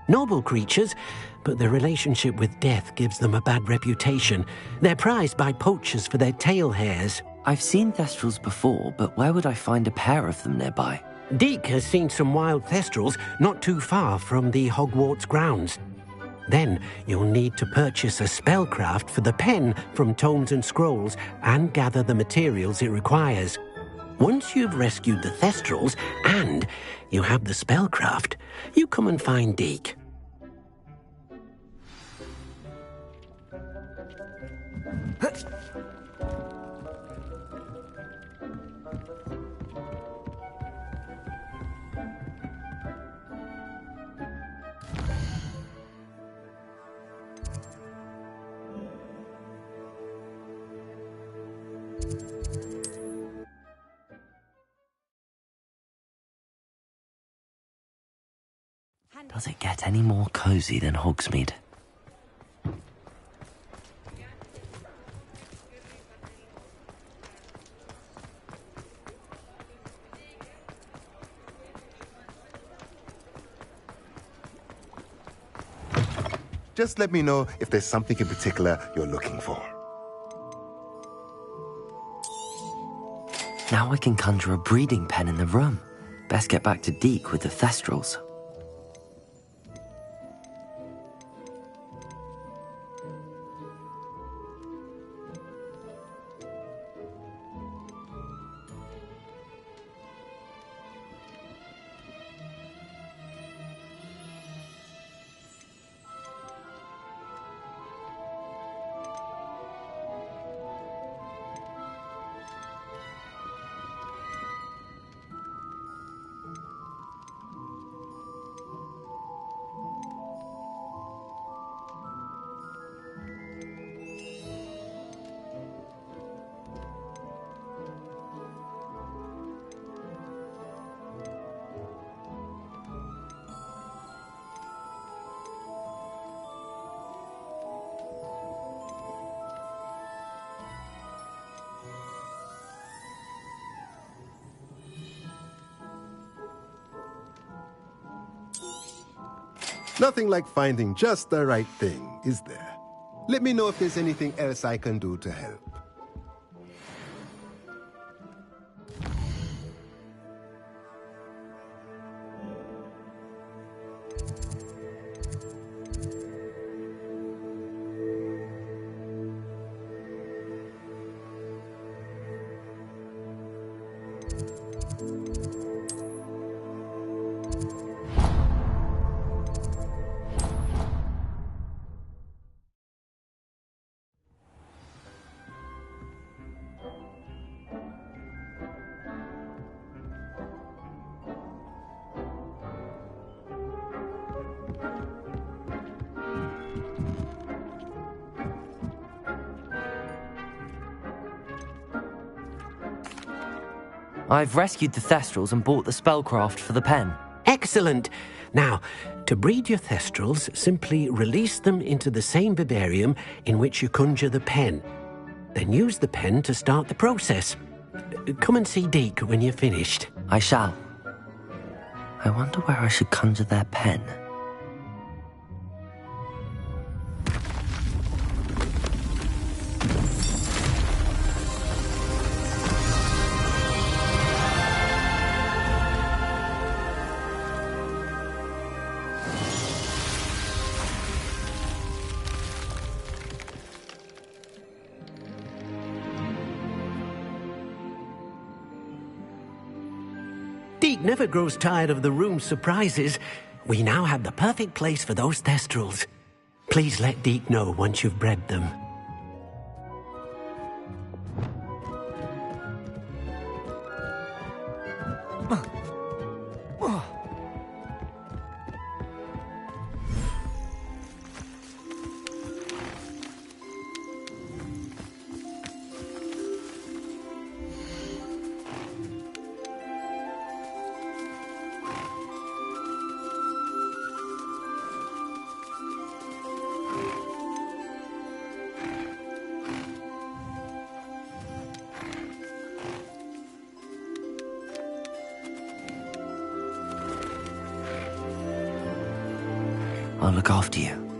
Noble creatures, but their relationship with death gives them a bad reputation. They're prized by poachers for their tail hairs. I've seen thestrals before, but where would I find a pair of them nearby? Deke has seen some wild thestrals not too far from the Hogwarts grounds. Then you'll need to purchase a spellcraft for the pen from Tomes and Scrolls and gather the materials it requires. Once you've rescued the thestrals and you have the spellcraft, you come and find Deke. Does it get any more cozy than Hogsmeade? Just let me know if there's something in particular you're looking for. Now I can conjure a breeding pen in the room. Best get back to Deke with the thestrals. Nothing like finding just the right thing, is there? Let me know if there's anything else I can do to help. I've rescued the thestrals and bought the spellcraft for the pen. Excellent! Now, to breed your thestrals, simply release them into the same vivarium in which you conjure the pen. Then use the pen to start the process. Come and see Deke when you're finished. I shall. I wonder where I should conjure their pen. Deke never grows tired of the room's surprises. We now have the perfect place for those thestrals. Please let Deke know once you've bred them. I'll look after you.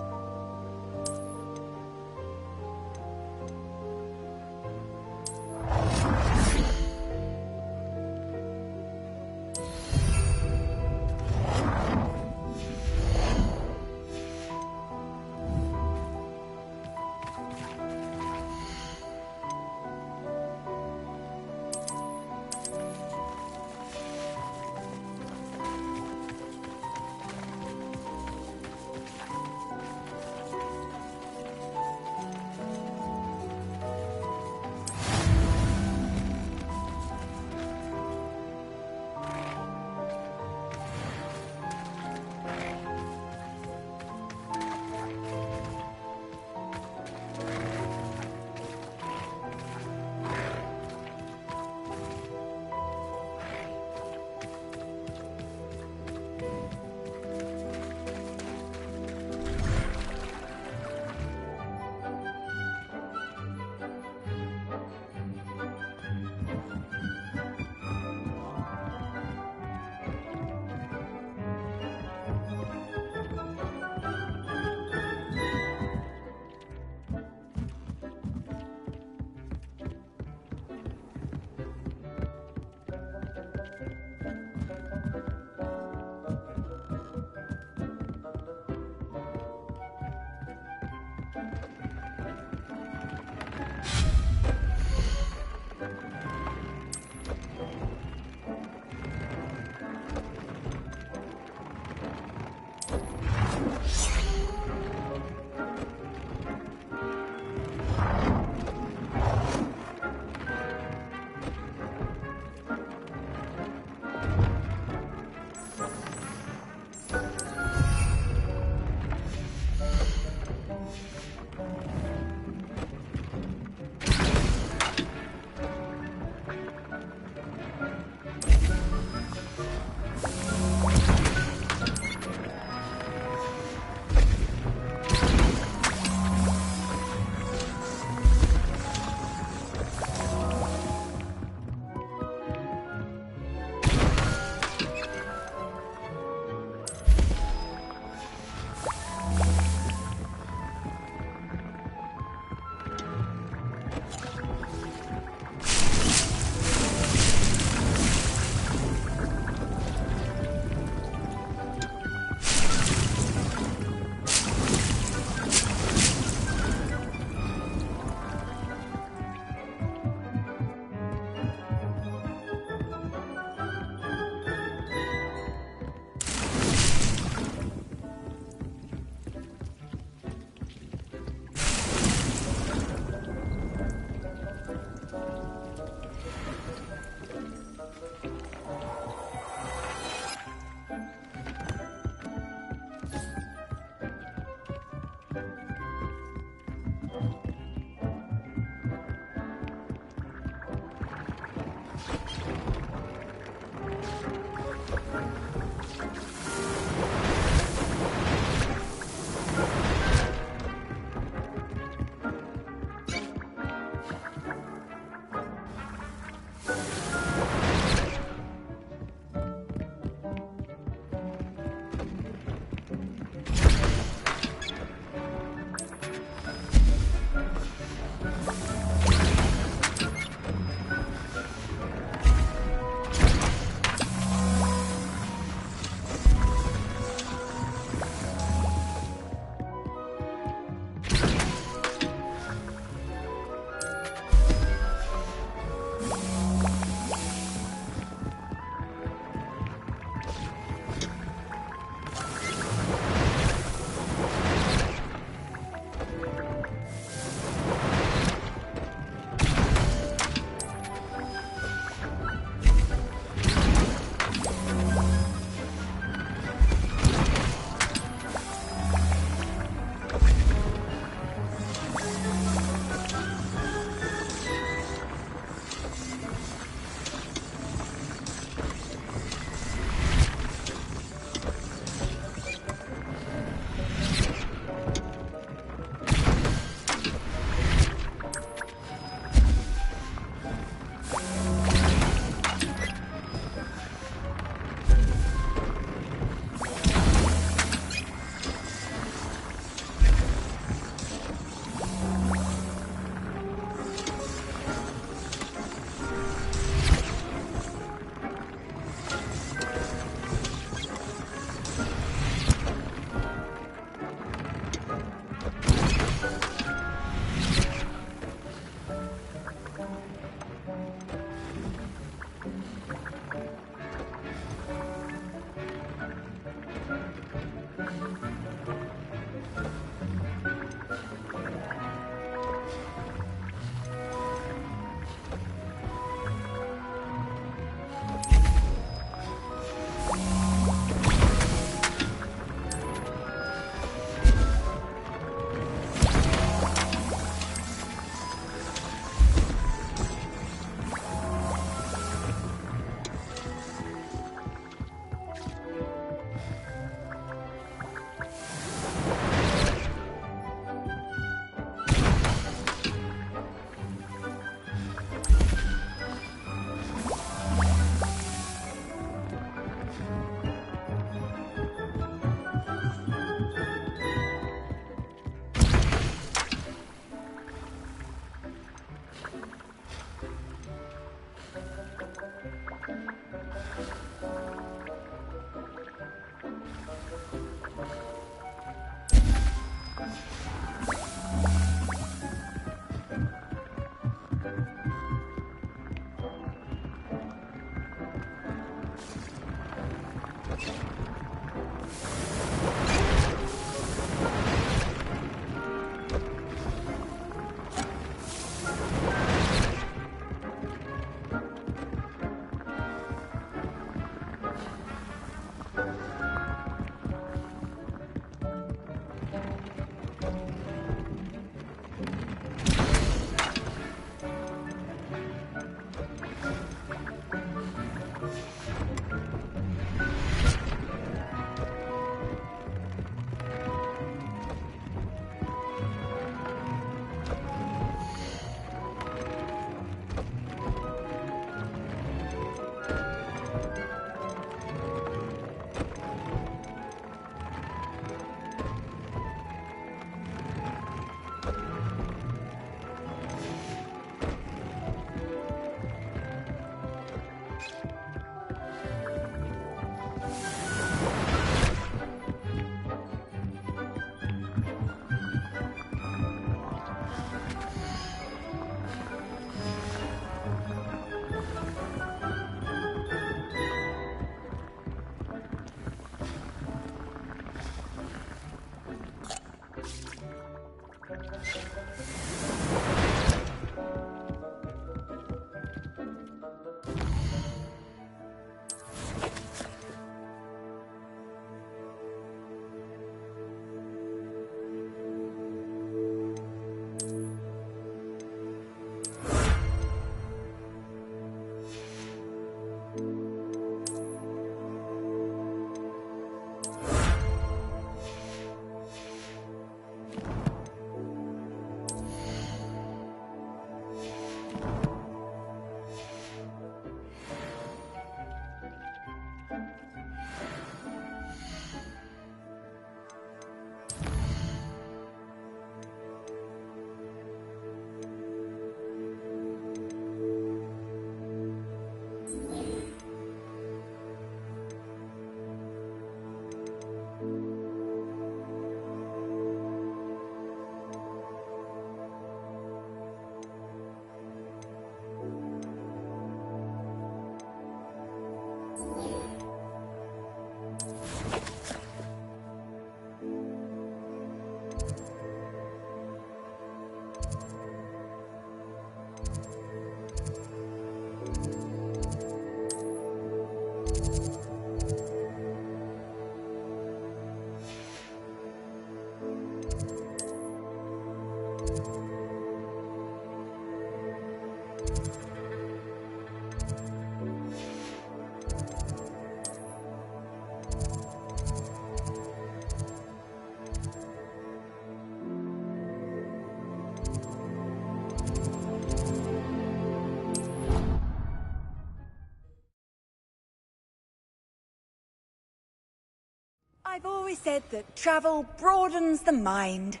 I've always said that travel broadens the mind.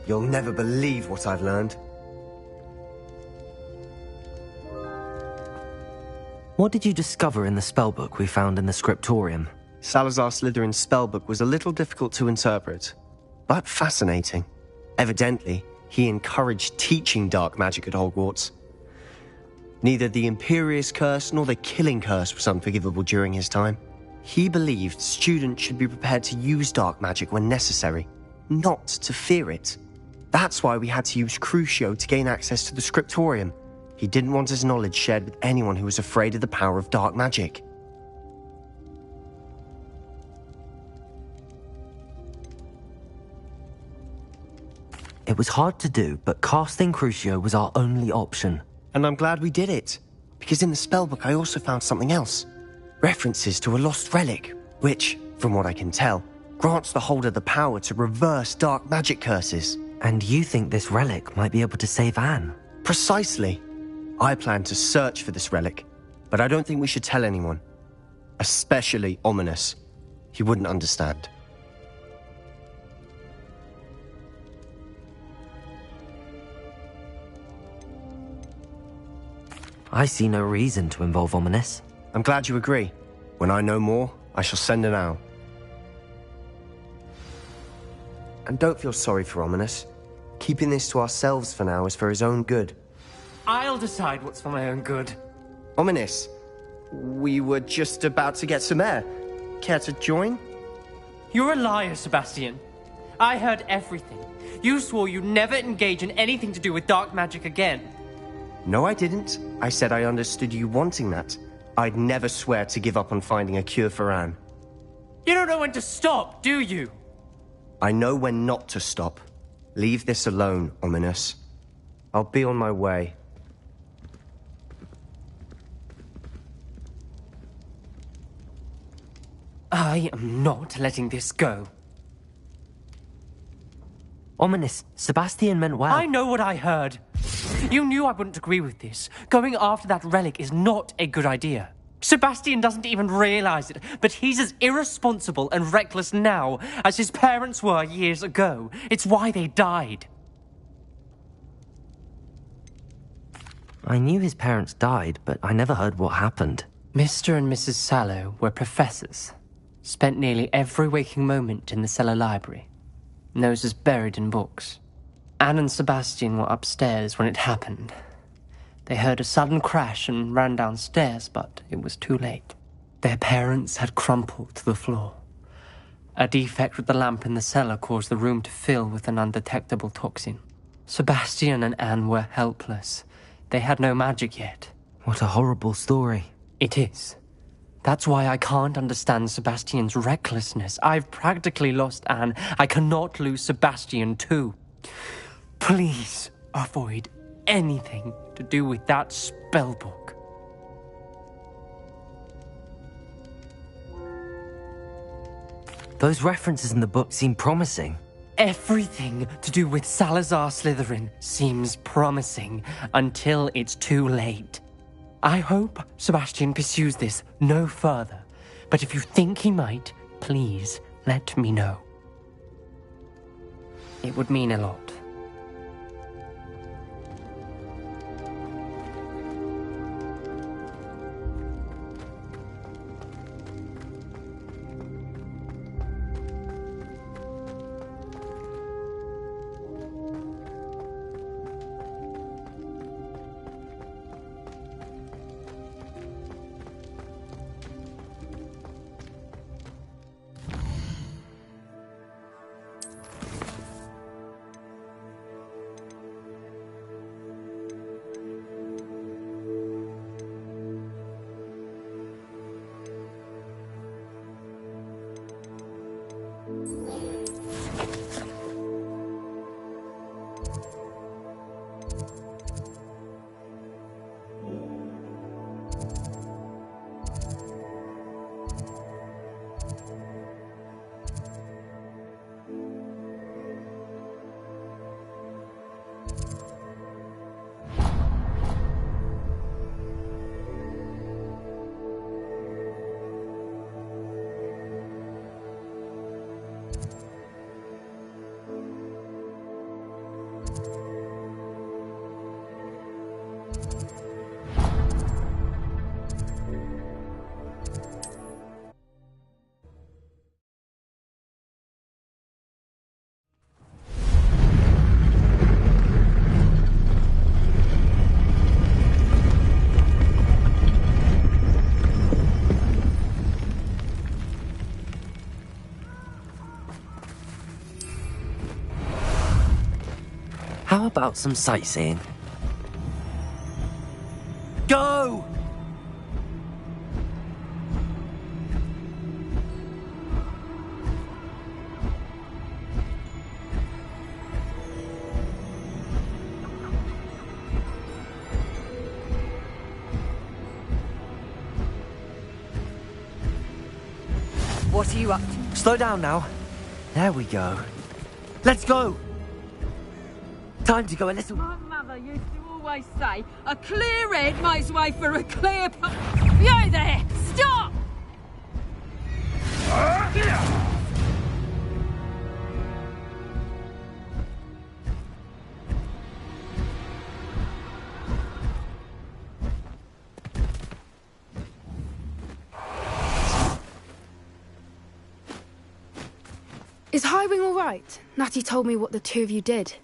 You'll never believe what I've learned. What did you discover in the spellbook we found in the scriptorium? Salazar Slytherin's spellbook was a little difficult to interpret, but fascinating. Evidently, he encouraged teaching dark magic at Hogwarts. Neither the Imperious Curse nor the Killing Curse was unforgivable during his time. He believed students should be prepared to use dark magic when necessary, not to fear it. That's why we had to use Crucio to gain access to the scriptorium. He didn't want his knowledge shared with anyone who was afraid of the power of dark magic. It was hard to do, but casting Crucio was our only option. And I'm glad we did it, because in the spellbook I also found something else. References to a lost relic, which, from what I can tell, grants the holder the power to reverse dark magic curses. And you think this relic might be able to save Anne? Precisely. I plan to search for this relic, but I don't think we should tell anyone. Especially Ominous. He wouldn't understand. I see no reason to involve Ominous. I'm glad you agree. When I know more, I shall send an owl. And don't feel sorry for Ominous. Keeping this to ourselves for now is for his own good. I'll decide what's for my own good. Ominous, we were just about to get some air. Care to join? You're a liar, Sebastian. I heard everything. You swore you'd never engage in anything to do with dark magic again. No, I didn't. I said I understood you wanting that. I'd never swear to give up on finding a cure for Anne. You don't know when to stop, do you? I know when not to stop. Leave this alone, Ominous. I'll be on my way. I am not letting this go. Ominous, Sebastian meant well. I know what I heard. You knew I wouldn't agree with this. Going after that relic is not a good idea. Sebastian doesn't even realize it, but he's as irresponsible and reckless now as his parents were years ago. It's why they died. I knew his parents died, but I never heard what happened. Mr. and Mrs. Sallow were professors. Spent nearly every waking moment in the cellar library. Noses buried in books. Anne and Sebastian were upstairs when it happened. They heard a sudden crash and ran downstairs, but it was too late. Their parents had crumpled to the floor. A defect with the lamp in the cellar caused the room to fill with an undetectable toxin. Sebastian and Anne were helpless. They had no magic yet. What a horrible story. It is. That's why I can't understand Sebastian's recklessness. I've practically lost Anne. I cannot lose Sebastian too. Please avoid anything to do with that spellbook. Those references in the book seem promising. Everything to do with Salazar Slytherin seems promising until it's too late. I hope Sebastian pursues this no further, but if you think he might, please let me know. It would mean a lot. How about some sightseeing? Go! What are you up to? Slow down now. There we go. Let's go! Time to go a little... My mother used to always say, a clear head makes way for a clear... You there! Stop! Is Highwing all right? Natty told me what the two of you did.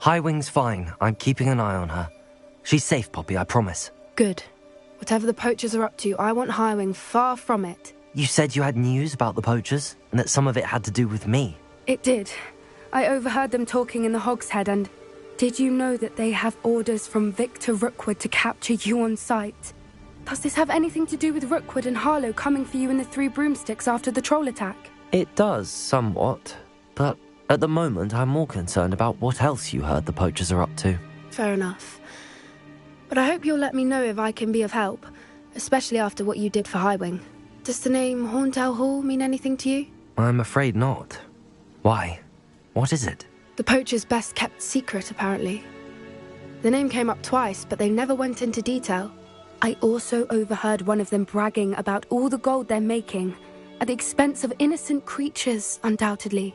Highwing's fine. I'm keeping an eye on her. She's safe, Poppy, I promise. Good. Whatever the poachers are up to, I want Highwing far from it. You said you had news about the poachers, and that some of it had to do with me. It did. I overheard them talking in the Hogshead and... Did you know that they have orders from Victor Rookwood to capture you on sight? Does this have anything to do with Rookwood and Harlow coming for you in the Three Broomsticks after the troll attack? It does, somewhat. But at the moment, I'm more concerned about what else you heard the poachers are up to. Fair enough. But I hope you'll let me know if I can be of help, especially after what you did for Highwing. Does the name Horndale Hall mean anything to you? I'm afraid not. Why? What is it? The poacher's best-kept secret, apparently. The name came up twice, but they never went into detail. I also overheard one of them bragging about all the gold they're making, at the expense of innocent creatures, undoubtedly.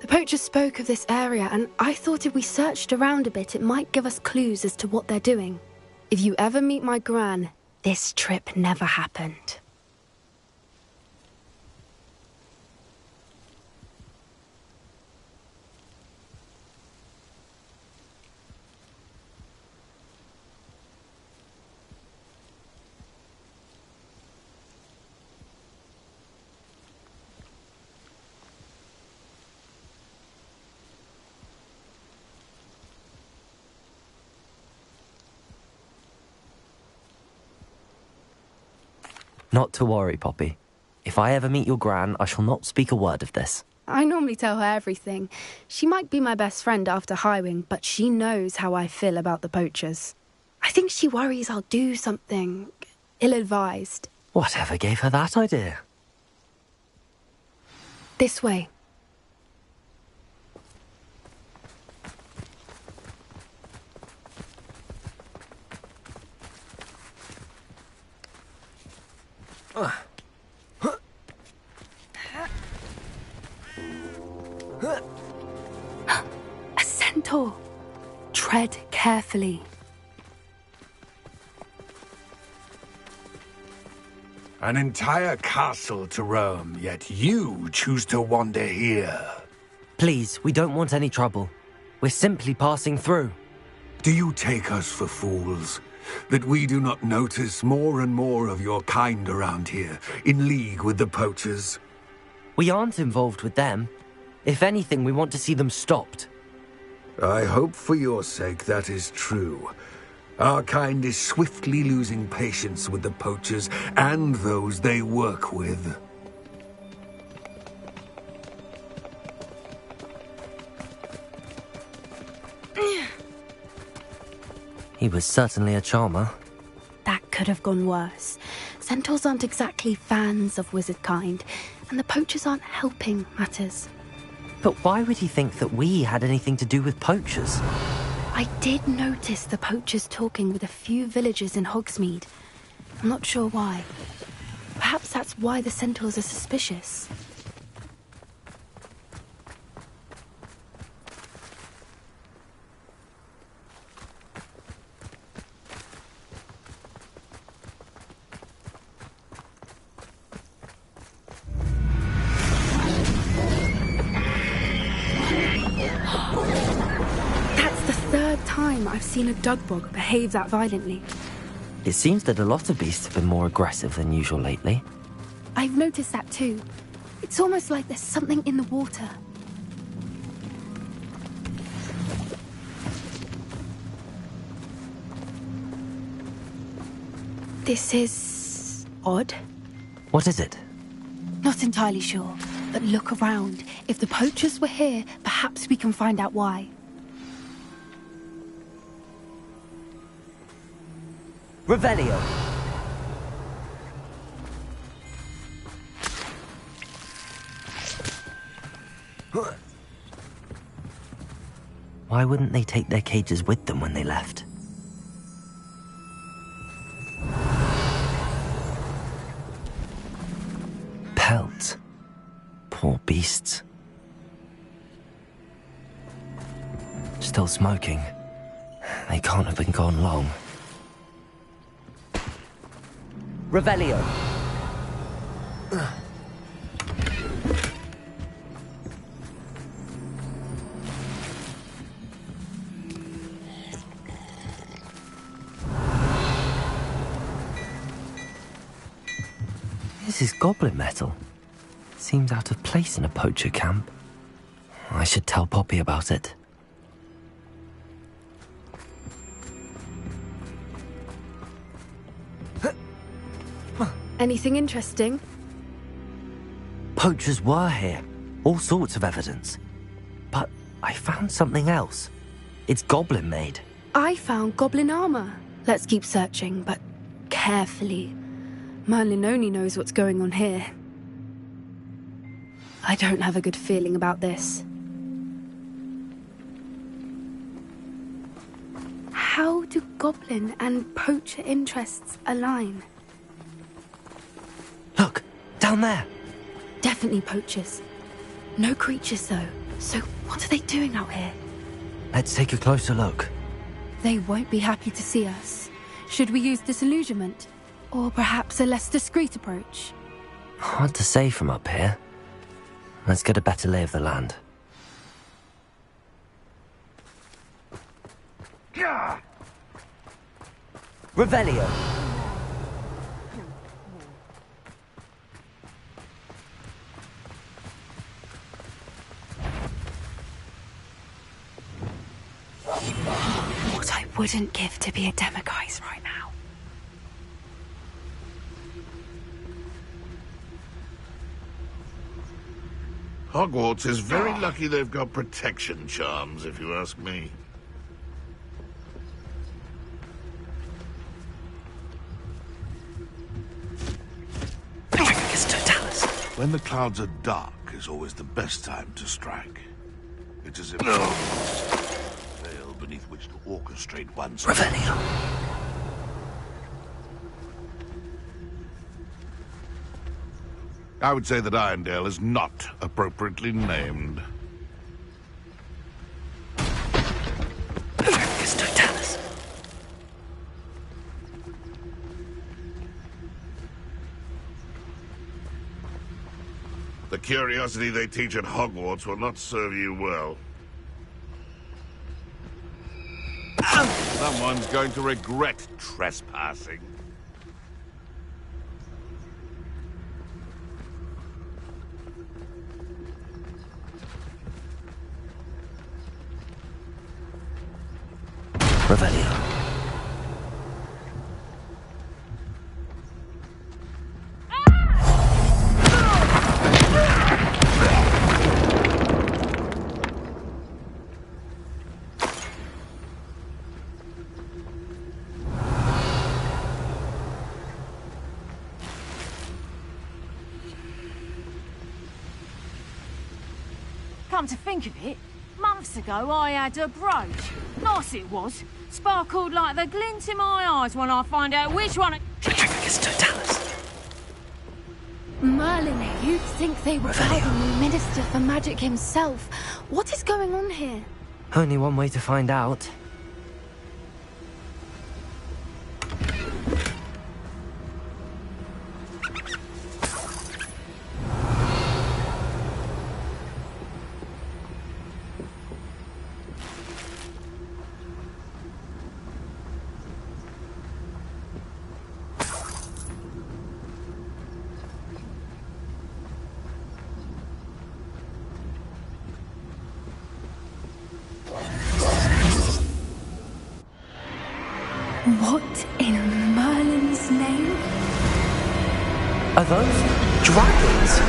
The poacher spoke of this area, and I thought if we searched around a bit, it might give us clues as to what they're doing. If you ever meet my gran, this trip never happened. Not to worry, Poppy. If I ever meet your gran, I shall not speak a word of this. I normally tell her everything. She might be my best friend after Highwing, but she knows how I feel about the poachers. I think she worries I'll do something ill-advised. Whatever gave her that idea? This way. A centaur. Tread carefully. An entire castle to roam, yet you choose to wander here. Please, we don't want any trouble. We're simply passing through. Do you take us for fools? That we do not notice more and more of your kind around here, in league with the poachers? We aren't involved with them. If anything, we want to see them stopped. I hope for your sake that is true. Our kind is swiftly losing patience with the poachers and those they work with. He was certainly a charmer. That could have gone worse. Centaurs aren't exactly fans of wizard kind, and the poachers aren't helping matters. But why would he think that we had anything to do with poachers? I did notice the poachers talking with a few villagers in Hogsmeade. I'm not sure why. Perhaps that's why the centaurs are suspicious. I've seen a dugbog behave that violently. It seems that a lot of beasts have been more aggressive than usual lately. I've noticed that too. It's almost like there's something in the water. This is odd. What is it? Not entirely sure, but look around. If the poachers were here, perhaps we can find out why. Revelio! Why wouldn't they take their cages with them when they left? Pelt. Poor beasts. Still smoking. They can't have been gone long. Revelio. This is goblin metal. Seems out of place in a poacher camp. I should tell Poppy about it. Anything interesting? Poachers were here. All sorts of evidence. But I found something else. It's goblin made. I found goblin armor. Let's keep searching, but carefully. Merlin only knows what's going on here. I don't have a good feeling about this. How do goblin and poacher interests align? Look, down there. Definitely poachers. No creatures, though. So what are they doing out here? Let's take a closer look. They won't be happy to see us. Should we use disillusionment? Or perhaps a less discreet approach? Hard to say from up here. Let's get a better lay of the land. Revelio. What I wouldn't give to be a demiguise right now. Hogwarts is very lucky they've got protection charms, if you ask me. When the clouds are dark is always the best time to strike. It is a veil beneath which to orchestrate one's... Revelio. I would say that Irondale is not appropriately named. The curiosity they teach at Hogwarts will not serve you well. Someone's going to regret trespassing. Revelio. Come to think of it, months ago I had a brooch. Nice it was. Sparkled like the glint in my eyes when I find out which one... Merlin, you'd think they were guarding the Minister for Magic himself. What is going on here? Only one way to find out. What in Merlin's name? Are those dragons?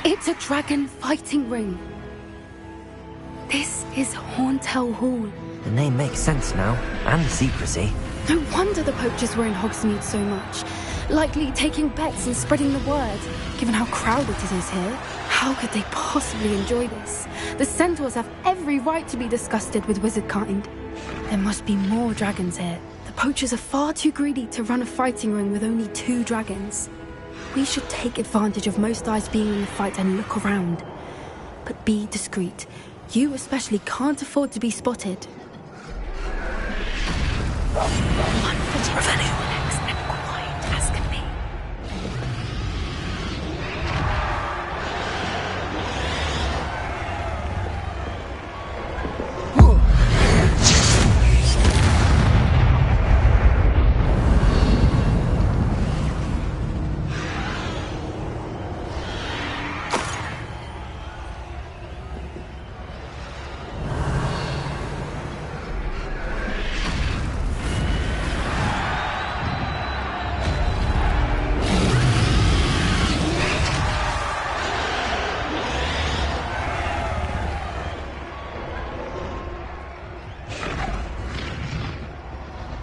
It's a dragon fighting ring. This is Hauntel Hall. The name makes sense now, and the secrecy. No wonder the poachers were in Hogsmeade so much. Likely taking bets and spreading the word, given how crowded it is here. How could they possibly enjoy this? The centaurs have every right to be disgusted with wizard kind. There must be more dragons here. The poachers are far too greedy to run a fighting ring with only 2 dragons. We should take advantage of most eyes being in the fight and look around. But be discreet. You especially can't afford to be spotted. One foot in front of the next and quiet as can be.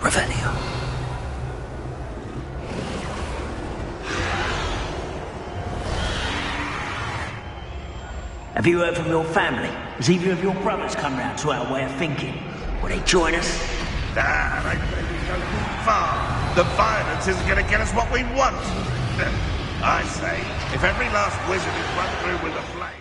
Revelio. Have you heard from your family? Has either of your brothers come round to our way of thinking? Will they join us? Nah, they maybe go too far. The violence isn't going to get us what we want. I say, if every last wizard is run through with a flame...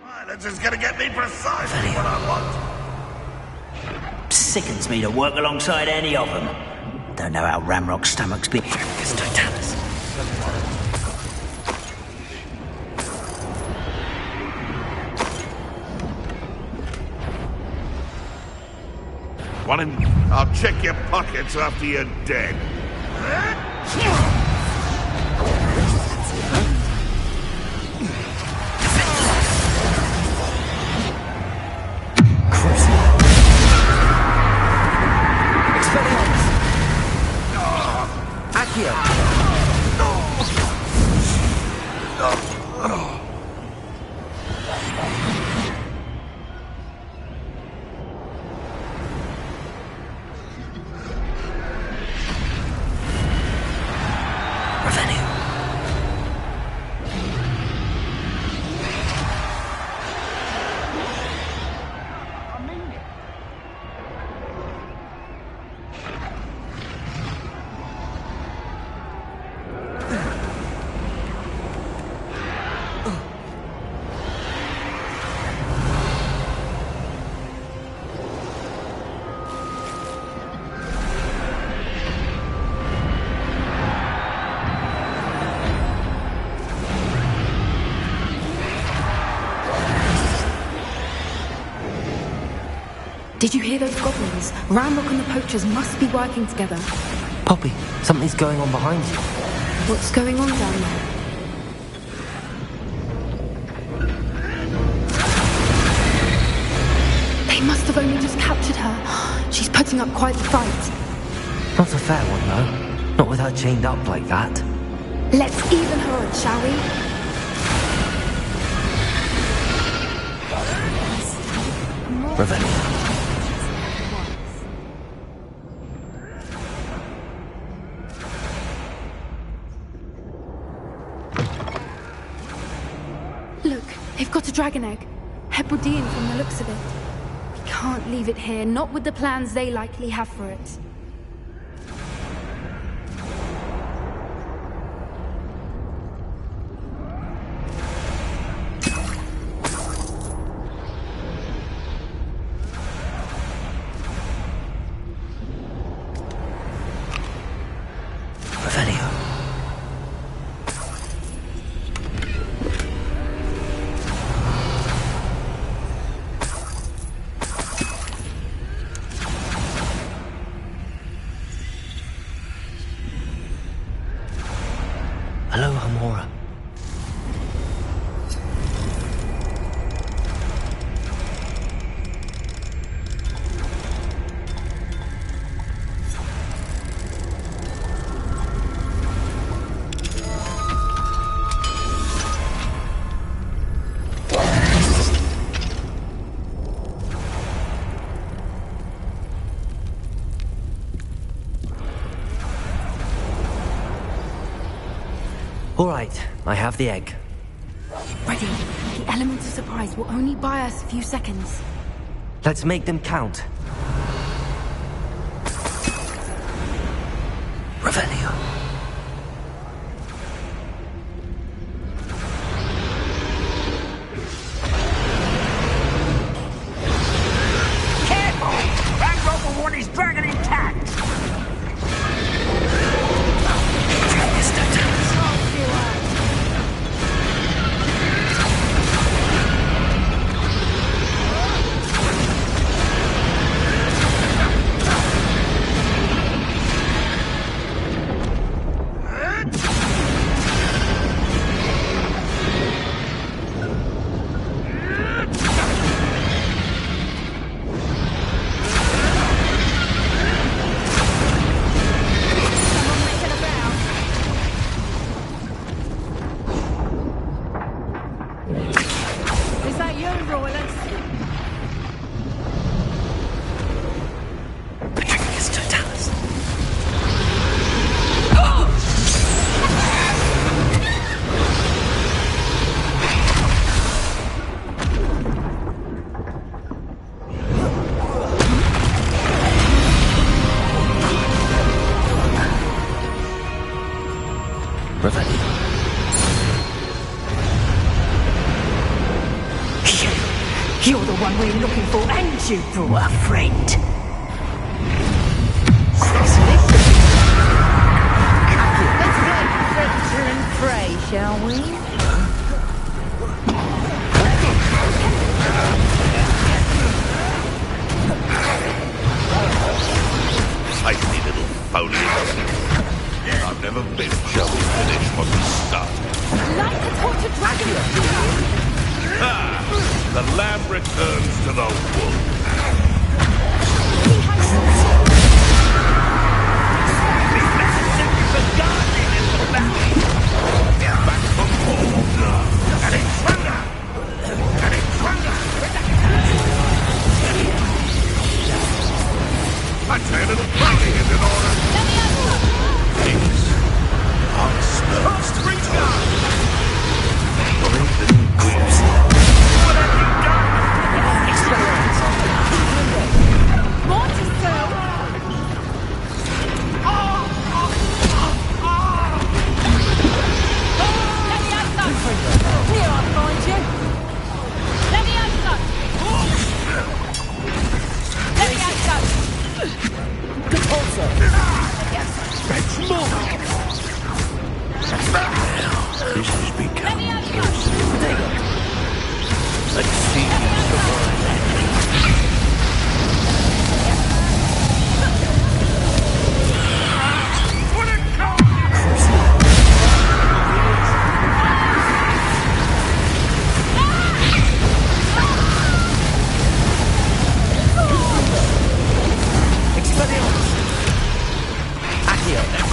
Violence is going to get me precisely what I want. Sickens me to work alongside any of them. Don't know how Ramrock's stomach's been. It's Totalis. Want him? I'll check your pockets after you're dead. Did you hear those goblins? Ramrock and the poachers must be working together. Poppy, something's going on behind you. What's going on down there? They must have only just captured her. She's putting up quite the fight. Not a fair one, though. Not with her chained up like that. Let's even her odds, shall we? Revelio. Look, they've got a dragon egg. Hebridean from the looks of it. We can't leave it here, not with the plans they likely have for it. Hello, Hamora. All right, I have the egg. Ready. The element of surprise will only buy us a few seconds. Let's make them count. Revelio. Careful! Ramrock will want his dragon intact! Is that you, Royalist? The dragon is totalis. Revelio. You're the one we're looking for, and you brought a friend. Let's play predator and prey, shall we? Tiny little foliage. I've never been shall we finish from the start. Like to talk to dragon. The lamb returns to the wolf. Back from home. And it's stronger. And it's stronger. I'd say a little fighting is in order. Things are spells to return. What have you done? Experience. Want to sell? Here, I'll find you. Let me answer. Let me answer. Good answer. Fetch more. This has become let's see who's the one.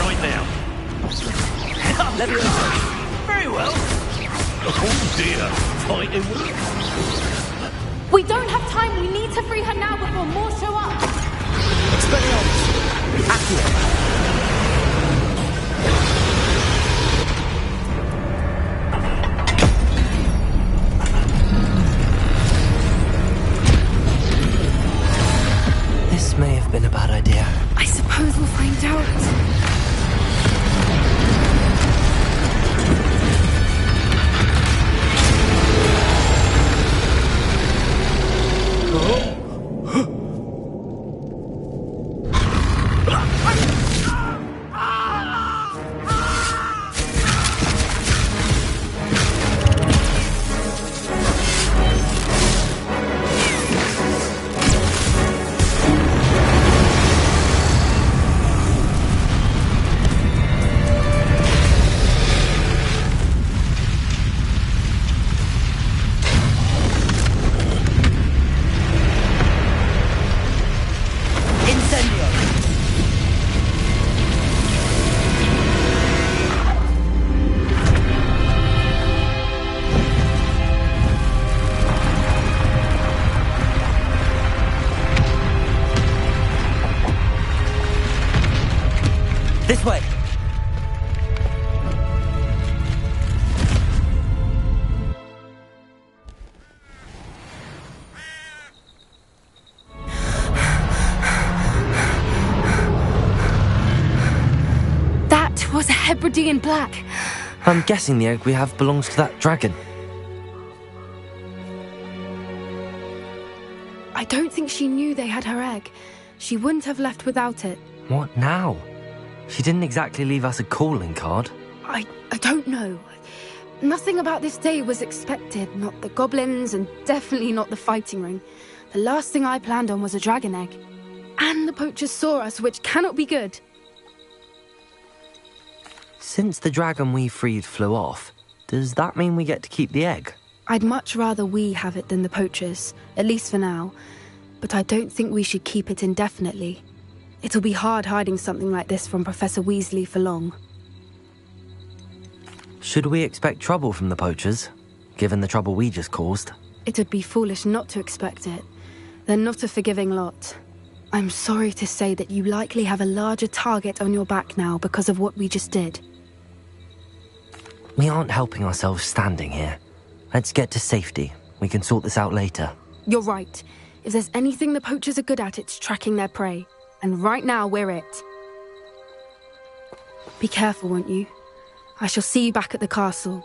Right now. Very well. Oh dear. Fighting. We don't have time. We need to free her now before more show up. Expelliarmus. Accio. This may have been a bad idea. I suppose we'll find out. This way. That was a Hebridean black. I'm guessing the egg we have belongs to that dragon. I don't think she knew they had her egg. She wouldn't have left without it. What now? She didn't exactly leave us a calling card. I don't know. Nothing about this day was expected. Not the goblins, and definitely not the fighting ring. The last thing I planned on was a dragon egg. And the poachers saw us, which cannot be good. Since the dragon we freed flew off, does that mean we get to keep the egg? I'd much rather we have it than the poachers, at least for now. But I don't think we should keep it indefinitely. It'll be hard hiding something like this from Professor Weasley for long. Should we expect trouble from the poachers? given the trouble we just caused. It'd be foolish not to expect it. They're not a forgiving lot. I'm sorry to say that you likely have a larger target on your back now because of what we just did. We aren't helping ourselves standing here. Let's get to safety. We can sort this out later. You're right. If there's anything the poachers are good at, it's tracking their prey. And right now, we're it. Be careful, won't you? I shall see you back at the castle.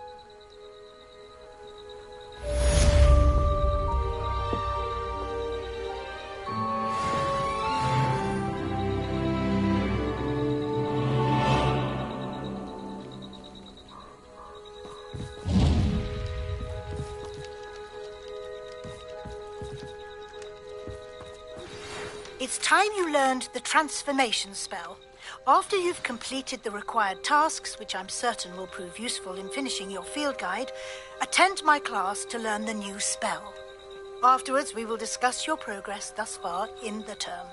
It's time you learned the transformation spell. After you've completed the required tasks, which I'm certain will prove useful in finishing your field guide, attend my class to learn the new spell. Afterwards, we will discuss your progress thus far in the term.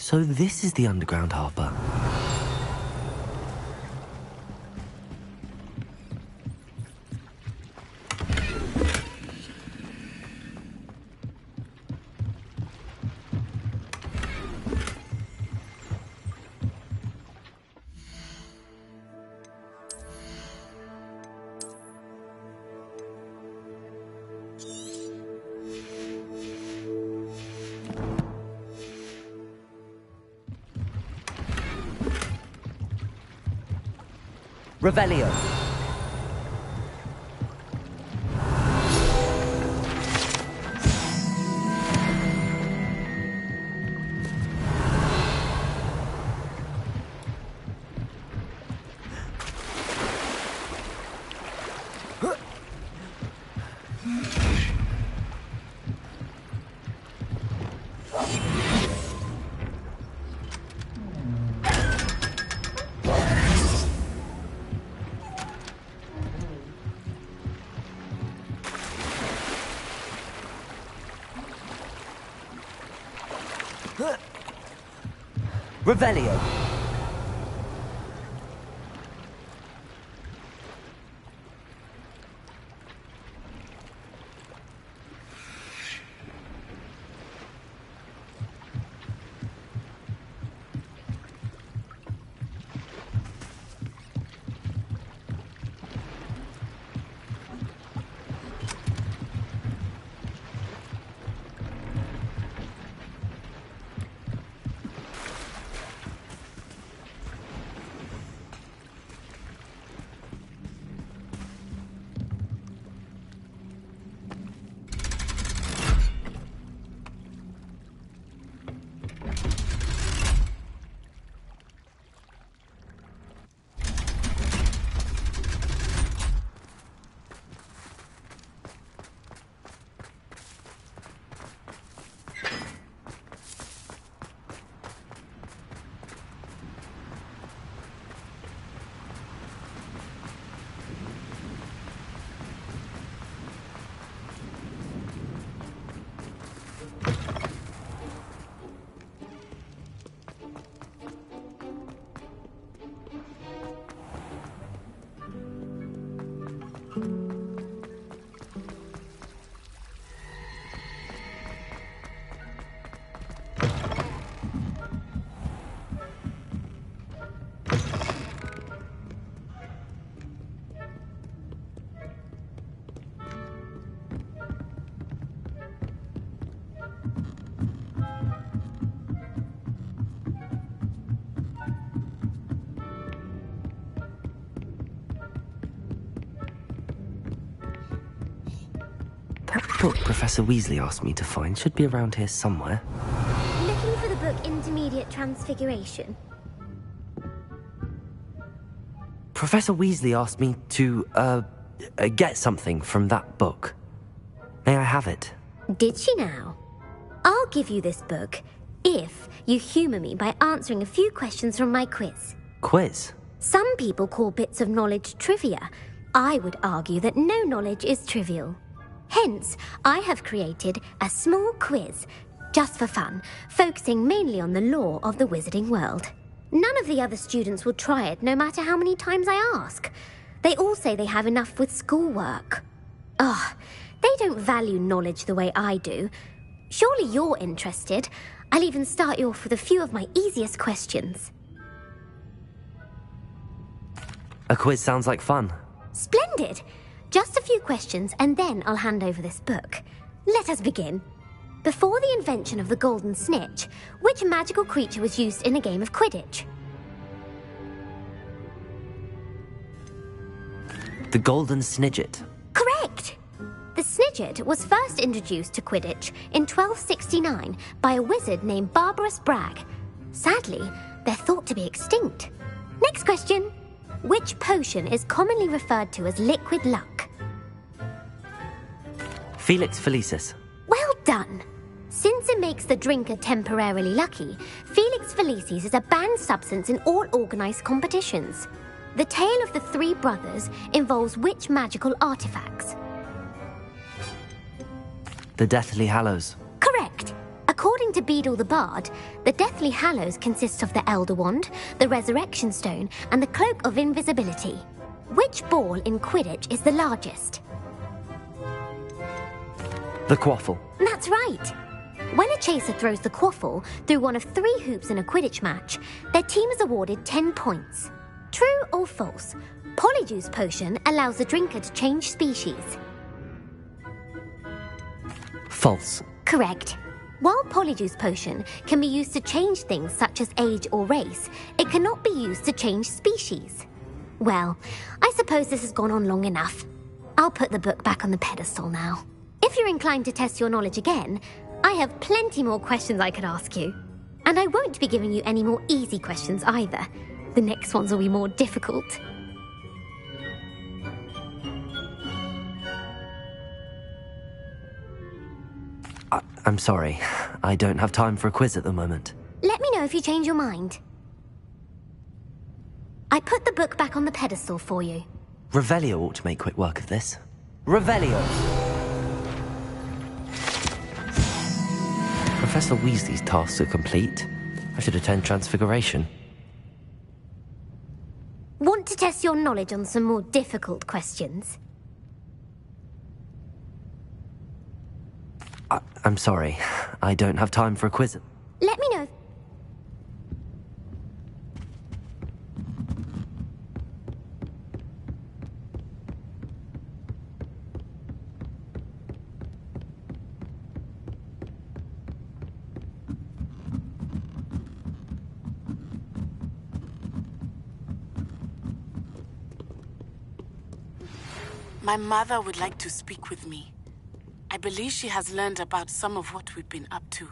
So this is the underground harbour. Revelio. Revelio. That book Professor Weasley asked me to find should be around here somewhere. Looking for the book Intermediate Transfiguration? Professor Weasley asked me to, get something from that book. May I have it? Did she now? I'll give you this book if you humour me by answering a few questions from my quiz. Quiz? Some people call bits of knowledge trivia. I would argue that no knowledge is trivial. Hence, I have created a small quiz, just for fun, focusing mainly on the lore of the wizarding world. None of the other students will try it, no matter how many times I ask. They all say they have enough with schoolwork. Ugh, they don't value knowledge the way I do. Surely you're interested. I'll even start you off with a few of my easiest questions. A quiz sounds like fun. Splendid! Just a few questions, and then I'll hand over this book. Let us begin. Before the invention of the golden snitch, which magical creature was used in a game of Quidditch? The golden snidget. Correct! The snidget was first introduced to Quidditch in 1269 by a wizard named Barbarous Bragg. Sadly, they're thought to be extinct. Next question. Which potion is commonly referred to as liquid luck? Felix Felicis. Well done! Since it makes the drinker temporarily lucky, Felix Felicis is a banned substance in all organised competitions. The tale of the three brothers involves which magical artifacts? The Deathly Hallows. Correct! According to Beedle the Bard, the Deathly Hallows consists of the Elder Wand, the Resurrection Stone, and the Cloak of Invisibility. Which ball in Quidditch is the largest? The Quaffle. That's right! When a chaser throws the quaffle through one of 3 hoops in a Quidditch match, their team is awarded 10 points. True or false? Polyjuice Potion allows the drinker to change species. False. Correct. While Polyjuice Potion can be used to change things such as age or race, it cannot be used to change species. Well, I suppose this has gone on long enough. I'll put the book back on the pedestal now. If you're inclined to test your knowledge again, I have plenty more questions I could ask you. And I won't be giving you any more easy questions either. The next ones will be more difficult. I'm sorry. I don't have time for a quiz at the moment. Let me know if you change your mind. I put the book back on the pedestal for you. Revelio ought to make quick work of this. Revelio. Professor Weasley's tasks are complete. I should attend Transfiguration. Want to test your knowledge on some more difficult questions? I'm sorry. I don't have time for a quiz. Let me know. My mother would like to speak with me. I believe she has learned about some of what we've been up to.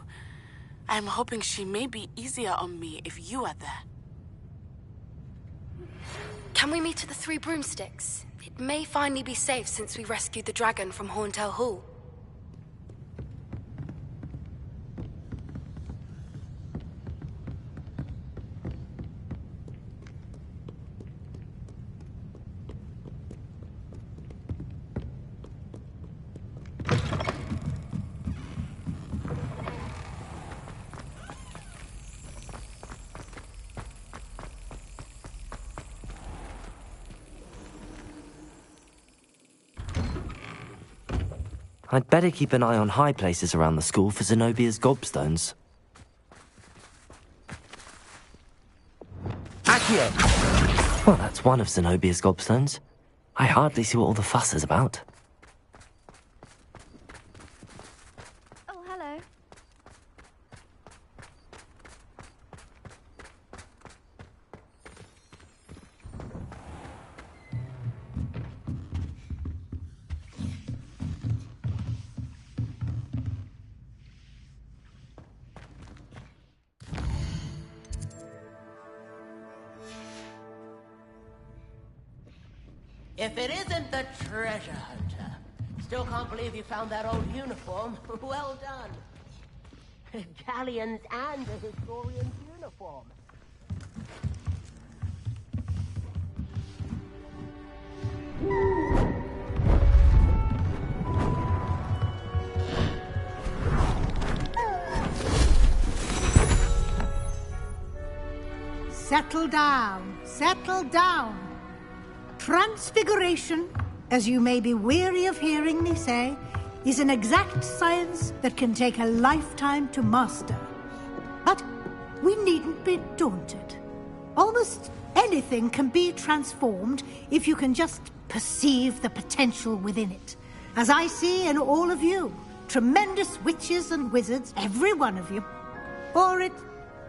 I am hoping she may be easier on me if you are there. Can we meet at the Three Broomsticks? It may finally be safe since we rescued the dragon from Horntail Hall. I'd better keep an eye on high places around the school for Zenobia's gobstones. Accio! Well, that's one of Zenobia's gobstones. I hardly see what all the fuss is about. Oh, hello. If it isn't the treasure hunter. Still can't believe you found that old uniform. Well done. Galleons and a historian's uniform. Settle down. Settle down. Transfiguration, as you may be weary of hearing me say, is an exact science that can take a lifetime to master. But we needn't be daunted. Almost anything can be transformed if you can just perceive the potential within it. As I see in all of you, tremendous witches and wizards, every one of you. Or it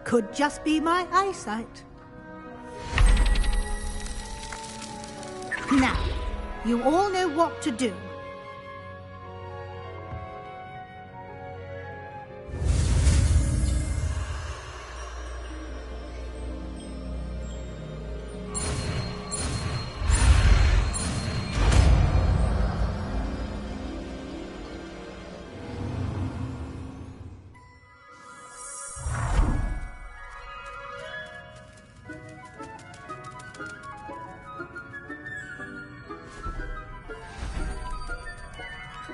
could just be my eyesight. Now, you all know what to do.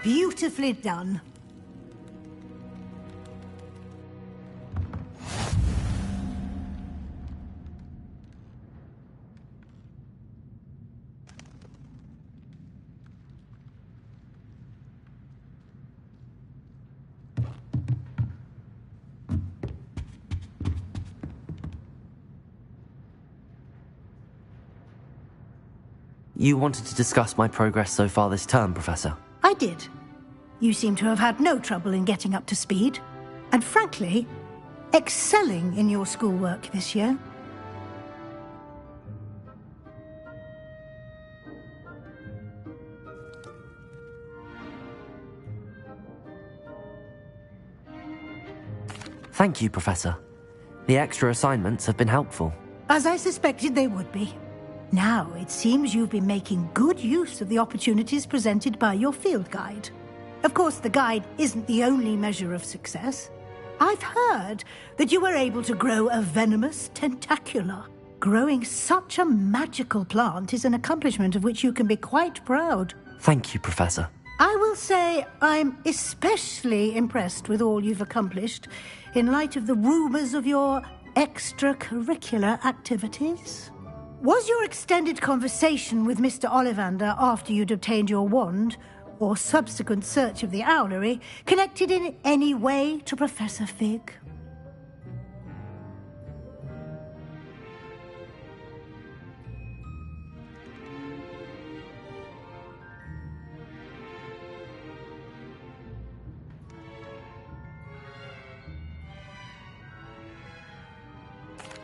Beautifully done. You wanted to discuss my progress so far this term, Professor? I did. You seem to have had no trouble in getting up to speed, and frankly, excelling in your schoolwork this year. Thank you, Professor. The extra assignments have been helpful. As I suspected they would be. Now, it seems you've been making good use of the opportunities presented by your field guide. Of course, the guide isn't the only measure of success. I've heard that you were able to grow a venomous tentacula. Growing such a magical plant is an accomplishment of which you can be quite proud. Thank you, Professor. I will say I'm especially impressed with all you've accomplished in light of the rumors of your extracurricular activities? Was your extended conversation with Mr. Ollivander after you'd obtained your wand, or subsequent search of the owlery, connected in any way to Professor Fig?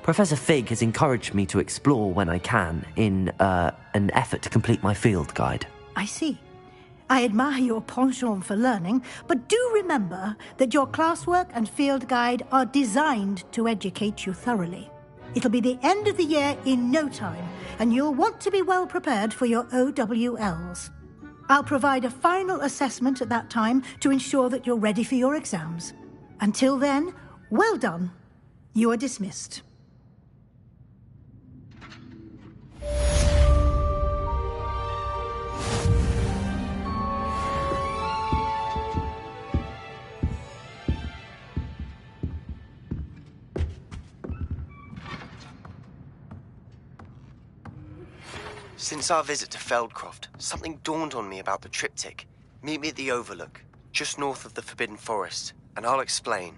Professor Fig has encouraged me to explore when I can in an effort to complete my field guide. I see. I admire your penchant for learning, but do remember that your classwork and field guide are designed to educate you thoroughly. It'll be the end of the year in no time, and you'll want to be well prepared for your OWLs. I'll provide a final assessment at that time to ensure that you're ready for your exams. Until then, well done. You are dismissed. Since our visit to Feldcroft, something dawned on me about the triptych. Meet me at the Overlook, just north of the Forbidden Forest, and I'll explain.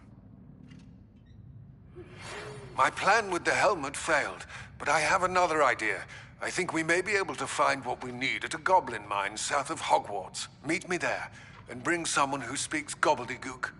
My plan with the helmet failed, but I have another idea. I think we may be able to find what we need at a goblin mine south of Hogwarts. Meet me there, and bring someone who speaks gobbledygook.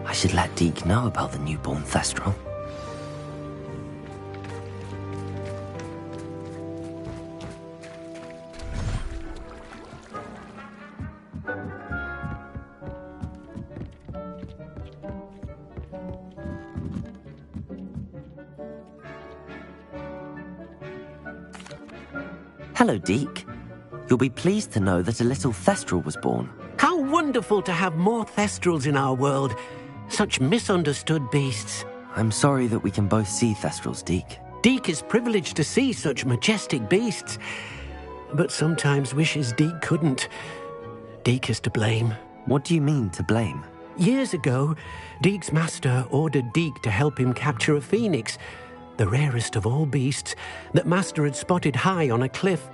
I should let Deke know about the newborn Thestral. Hello, Deke. You'll be pleased to know that a little Thestral was born. How wonderful to have more Thestrals in our world. Such misunderstood beasts. I'm sorry that we can both see Thestrals, Deke. Deke is privileged to see such majestic beasts, but sometimes wishes Deke couldn't. Deke is to blame. What do you mean, to blame? Years ago, Deke's master ordered Deke to help him capture a phoenix, the rarest of all beasts, that Master had spotted high on a cliff.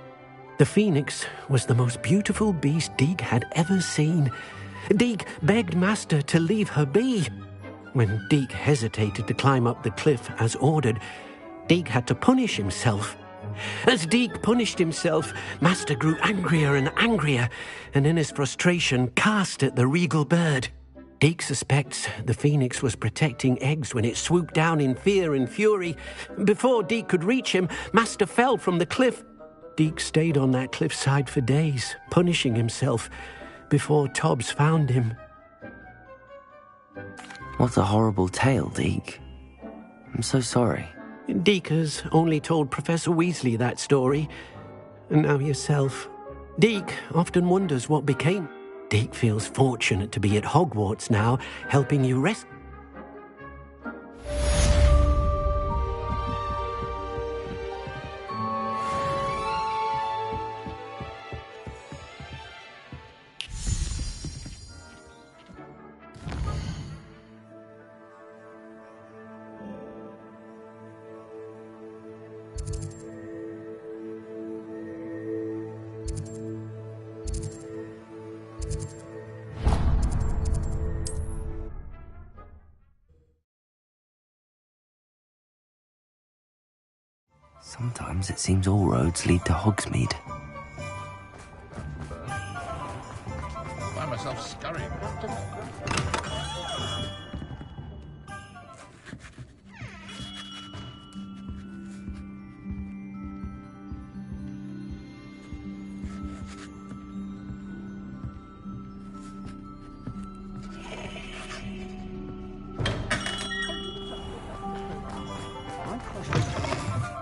The phoenix was the most beautiful beast Deke had ever seen. Deke begged Master to leave her be. When Deke hesitated to climb up the cliff as ordered, Deke had to punish himself. As Deke punished himself, Master grew angrier and angrier, and in his frustration cast at the regal bird. Deke suspects the phoenix was protecting eggs when it swooped down in fear and fury. Before Deke could reach him, Master fell from the cliff. Deke stayed on that cliffside for days, punishing himself, before Tobbs found him. What a horrible tale, Deke. I'm so sorry. Deke has only told Professor Weasley that story, and now yourself. Deke often wonders what became. Deke feels fortunate to be at Hogwarts now, helping you rescue. Sometimes it seems all roads lead to Hogsmeade. I find myself scurrying.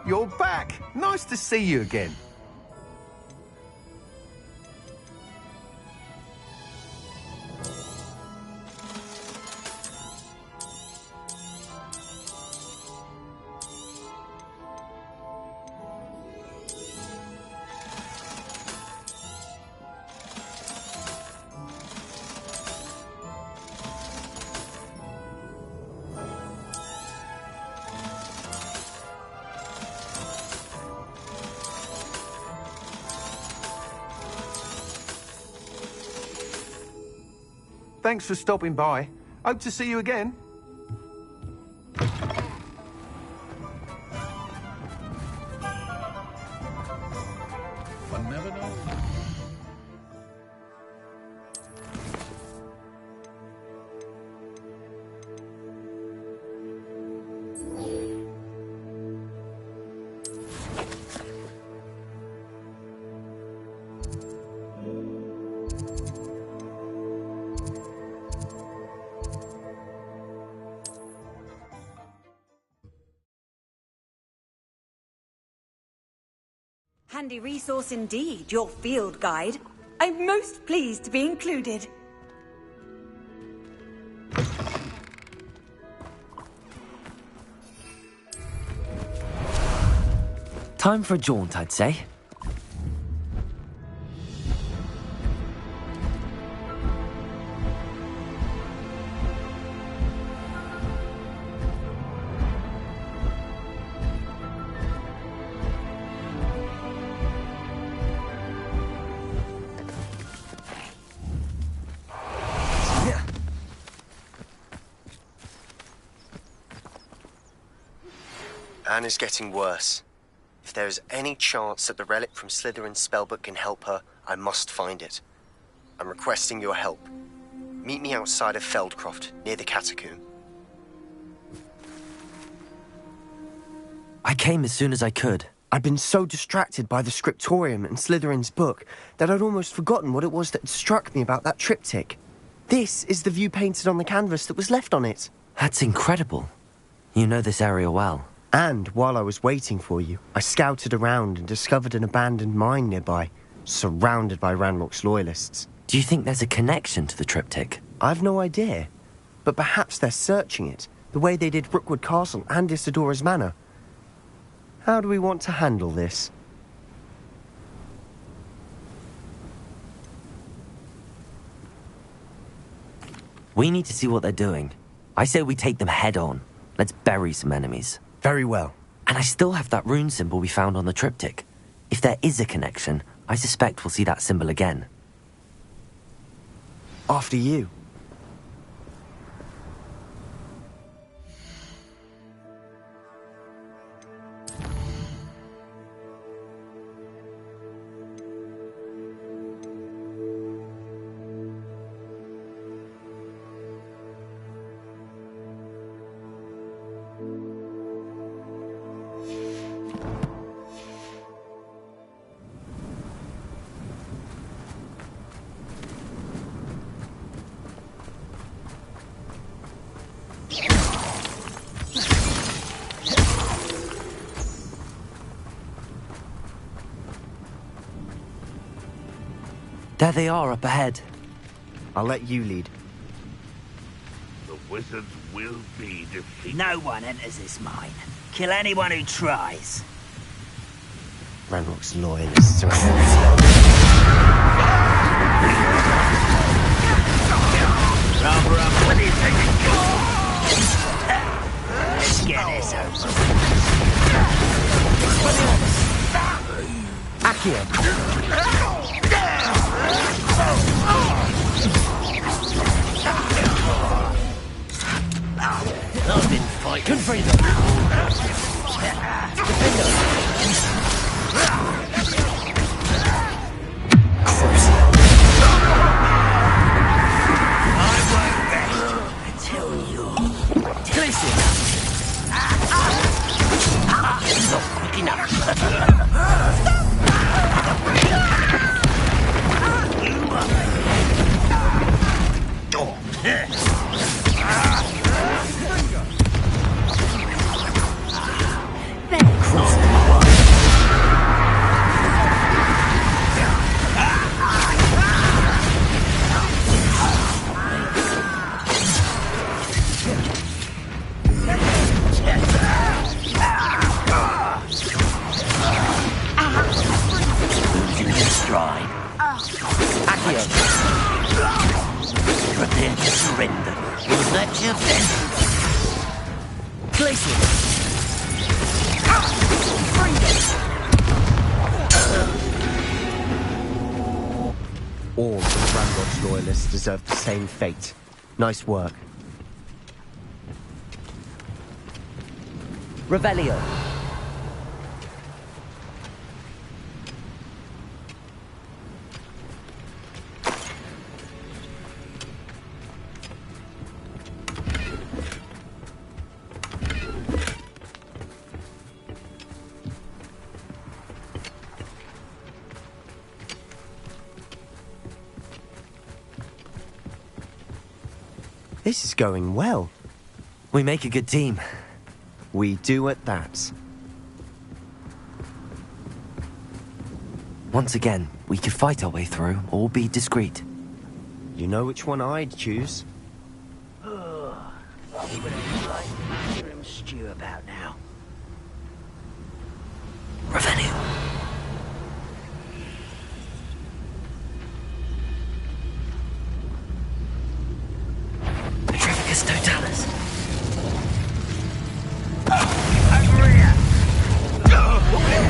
You're back! Nice to see you again. Thanks for stopping by. Hope to see you again. One never knows. Handy resource indeed, your field guide. I'm most pleased to be included. Time for a jaunt, I'd say. Anne is getting worse. If there is any chance that the relic from Slytherin's spellbook can help her, I must find it. I'm requesting your help. Meet me outside of Feldcroft, near the catacomb. I came as soon as I could. I'd been so distracted by the scriptorium and Slytherin's book that I'd almost forgotten what it was that struck me about that triptych. This is the view painted on the canvas that was left on it. That's incredible. You know this area well. And while I was waiting for you, I scouted around and discovered an abandoned mine nearby, surrounded by Ranrock's loyalists. Do you think there's a connection to the triptych? I've no idea. But perhaps they're searching it, the way they did Brookwood Castle and Isidora's Manor. How do we want to handle this? We need to see what they're doing. I say we take them head on. Let's bury some enemies. Very well. And I still have that rune symbol we found on the triptych. If there is a connection, I suspect we'll see that symbol again. After you. There they are, up ahead. I'll let you lead. The wizards will be defeated. No one enters this mine. Kill anyone who tries. Ranrock's loyalists are... Rubber up, what do you think? Let's get this over. Accio! I've been fighting. Good freedom. I won't rest until you're delicious. Not quick enough. Prepare to surrender. Was that your best? Place it. All of Ranrock's loyalists deserve the same fate. Nice work. Revelio. This is going well. We make a good team. We do at that. Once again, we could fight our way through, or be discreet. You know which one I'd choose? See what it's like. Hear him stew about now. Revelio. Petrificus totalis. Over here!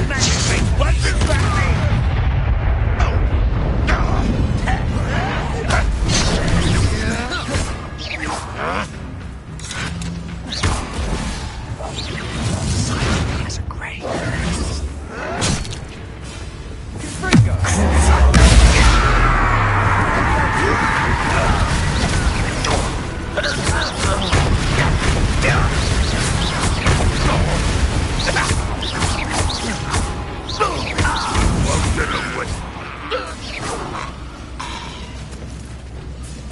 Magic, what does that mean? That's a great.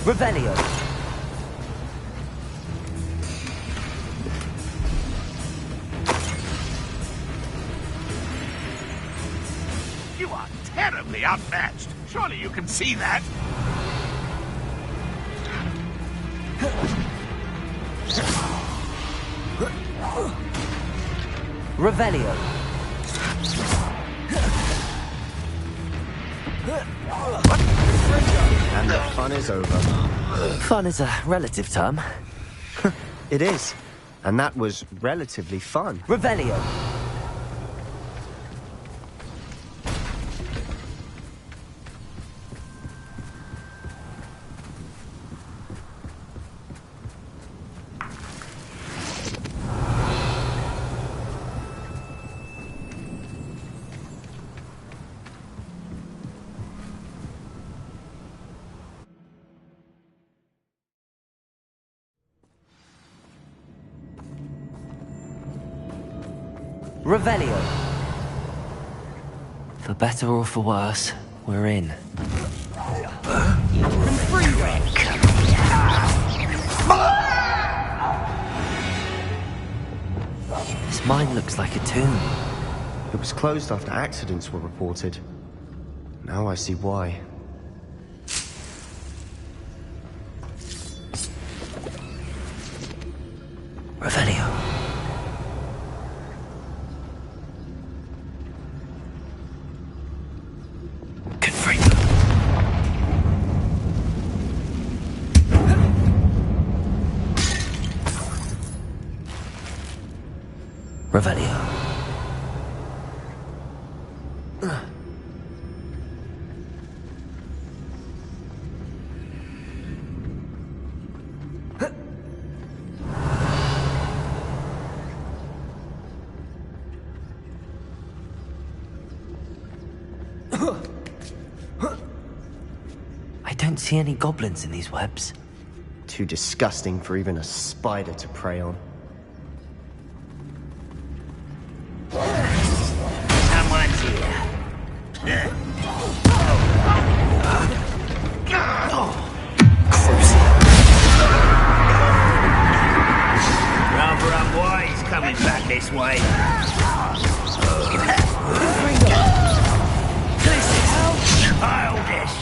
Revelio. You are terribly outmatched. Surely you can see that. Revelio. And the fun is over. Fun is a relative term. It is. And that was relatively fun. Revelio. Revelio. For better or for worse, we're in. This mine looks like a tomb. It was closed after accidents were reported. Now I see why. Revelio. Revelio. I don't see any goblins in these webs. Too disgusting for even a spider to prey on. Someone's here. Rather unwise coming back this way. This is childish.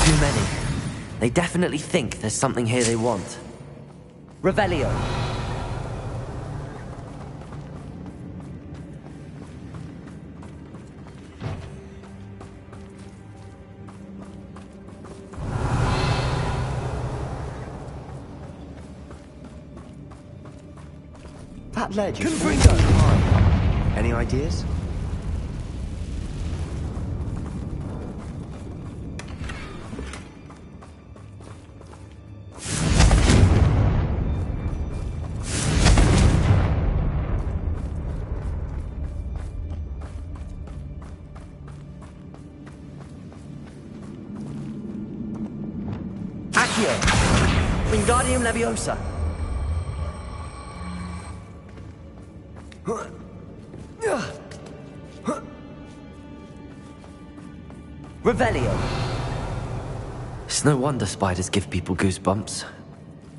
Too many. They definitely think there's something here they want. Revelio. That ledge is really high. Any ideas? Accio. Wingardium Leviosa. Revelio. It's no wonder spiders give people goosebumps.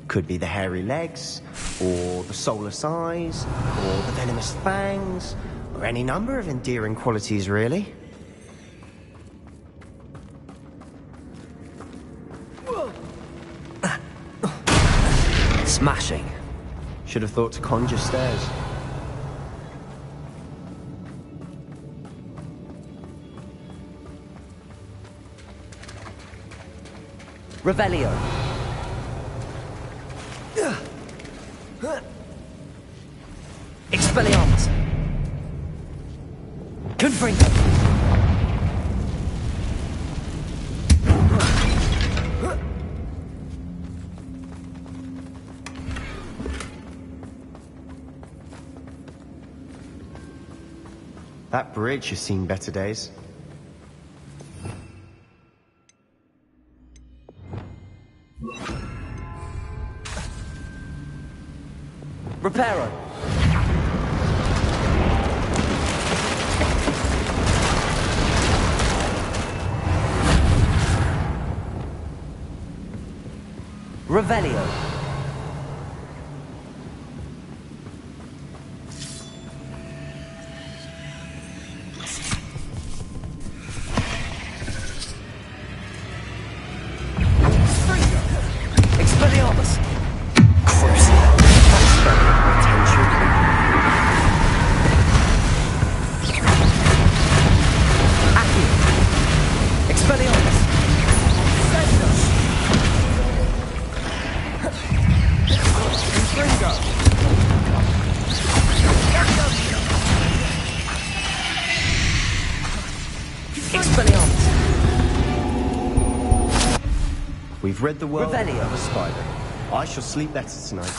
Could be the hairy legs, or the soulless eyes, or the venomous fangs, or any number of endearing qualities, really. Smashing. Should have thought to conjure stairs. Revelio. Expelliarmus. Confringo. That bridge has seen better days. Reparo. Revelio. Expelliarmus. Crucible. Attention. Accio. Expelliarmus. Infringo. Expelliarmus. We've read the world Revelio. of a spider. I shall sleep better tonight.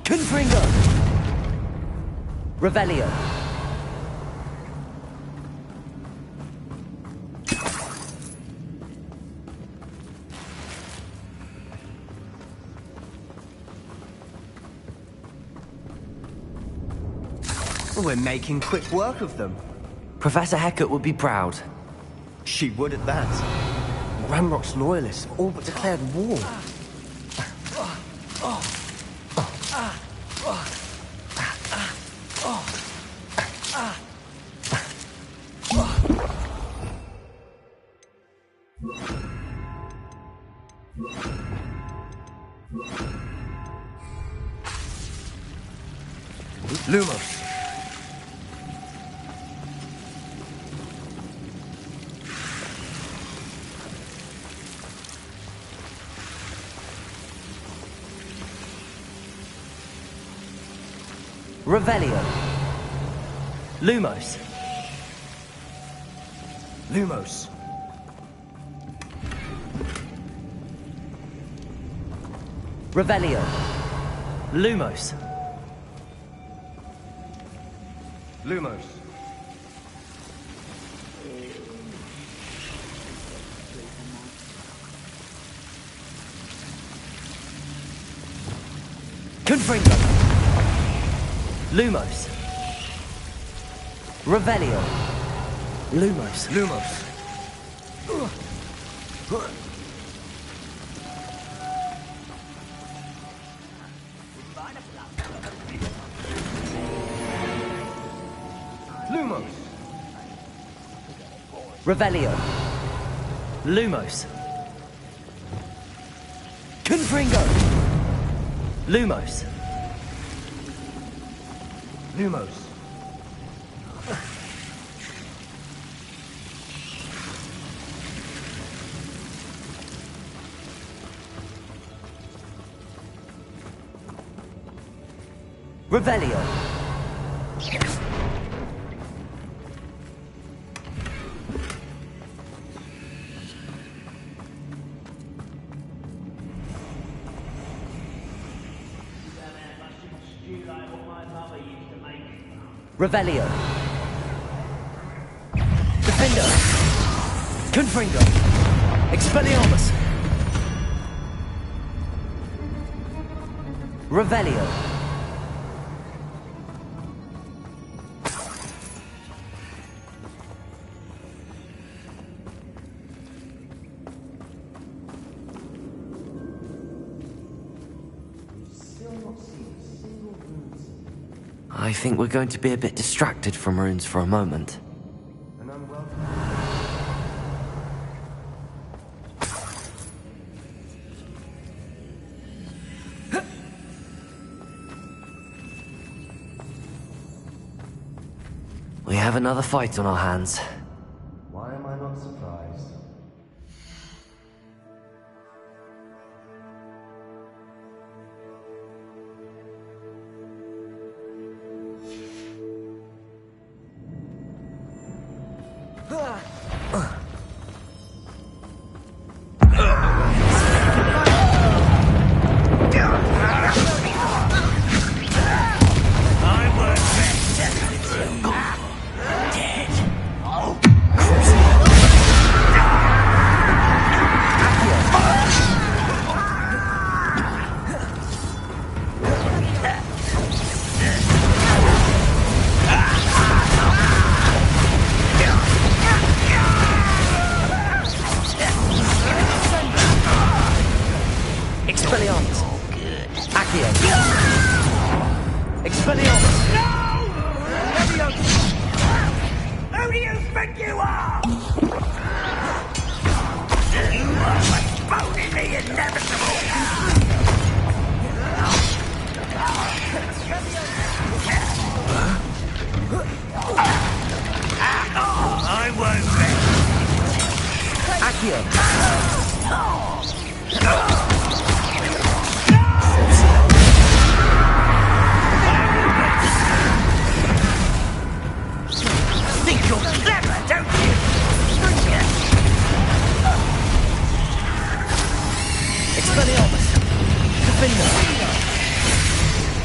Confringo. Revelio. We're making quick work of them. Professor Hecat would be proud. She would at that. Ranrock's loyalists have all but declared war. Lumos. Revelio. Lumos. Lumos. Revelio. Lumos. Lumos. Confringo. Lumos. Revelio. Lumos. Lumos. Lumos. Revelio. Lumos. Confringo. Lumos. Lumos. Revelio. Revelio. Defender. Confringo. Expelliarmus. Revelio. I think we're going to be a bit distracted from runes for a moment. We have another fight on our hands. Why am I not surprised?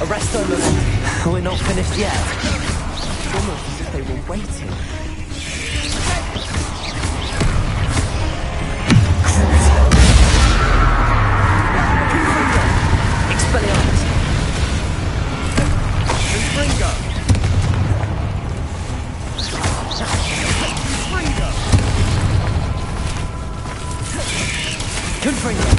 Arresto momenti. We're not finished yet. Almost as if they were waiting. Expelliarmus. Confringo. Confringo.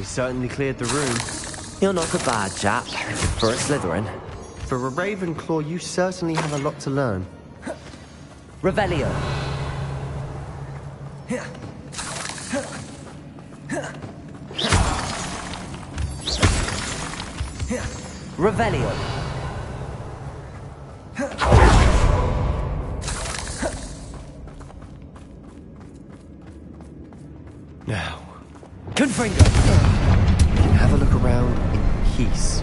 Certainly cleared the room. You're not a bad chap. For a Slytherin. For a Ravenclaw, you certainly have a lot to learn. Revelio. Revelio. Now. Confringo. Have a look around in peace.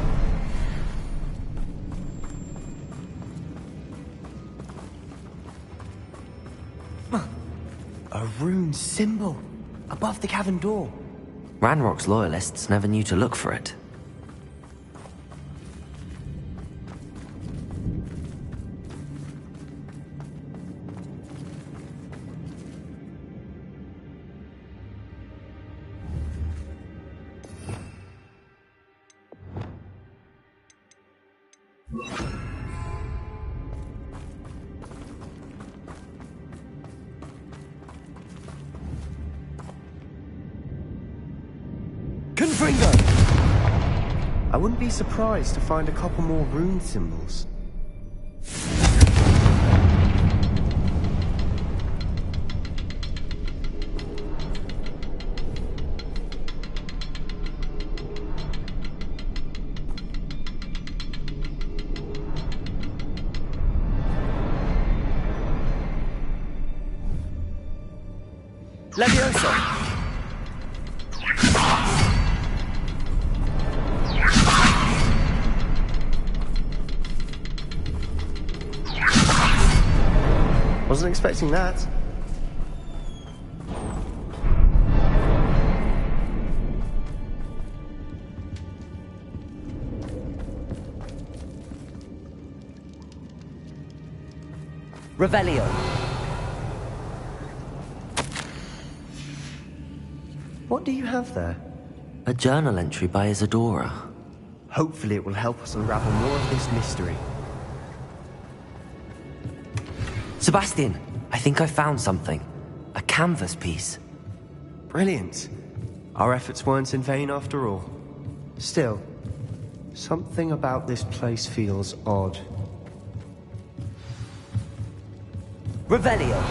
A rune symbol above the cavern door. Ranrock's loyalists never knew to look for it. I wouldn't be surprised to find a couple more rune symbols. Levioso! Wasn't expecting that. Revelio. What do you have there? A journal entry by Isadora. Hopefully it will help us unravel more of this mystery. Sebastian, I think I found something. A canvas piece. Brilliant. Our efforts weren't in vain after all. Still, something about this place feels odd. Revelio.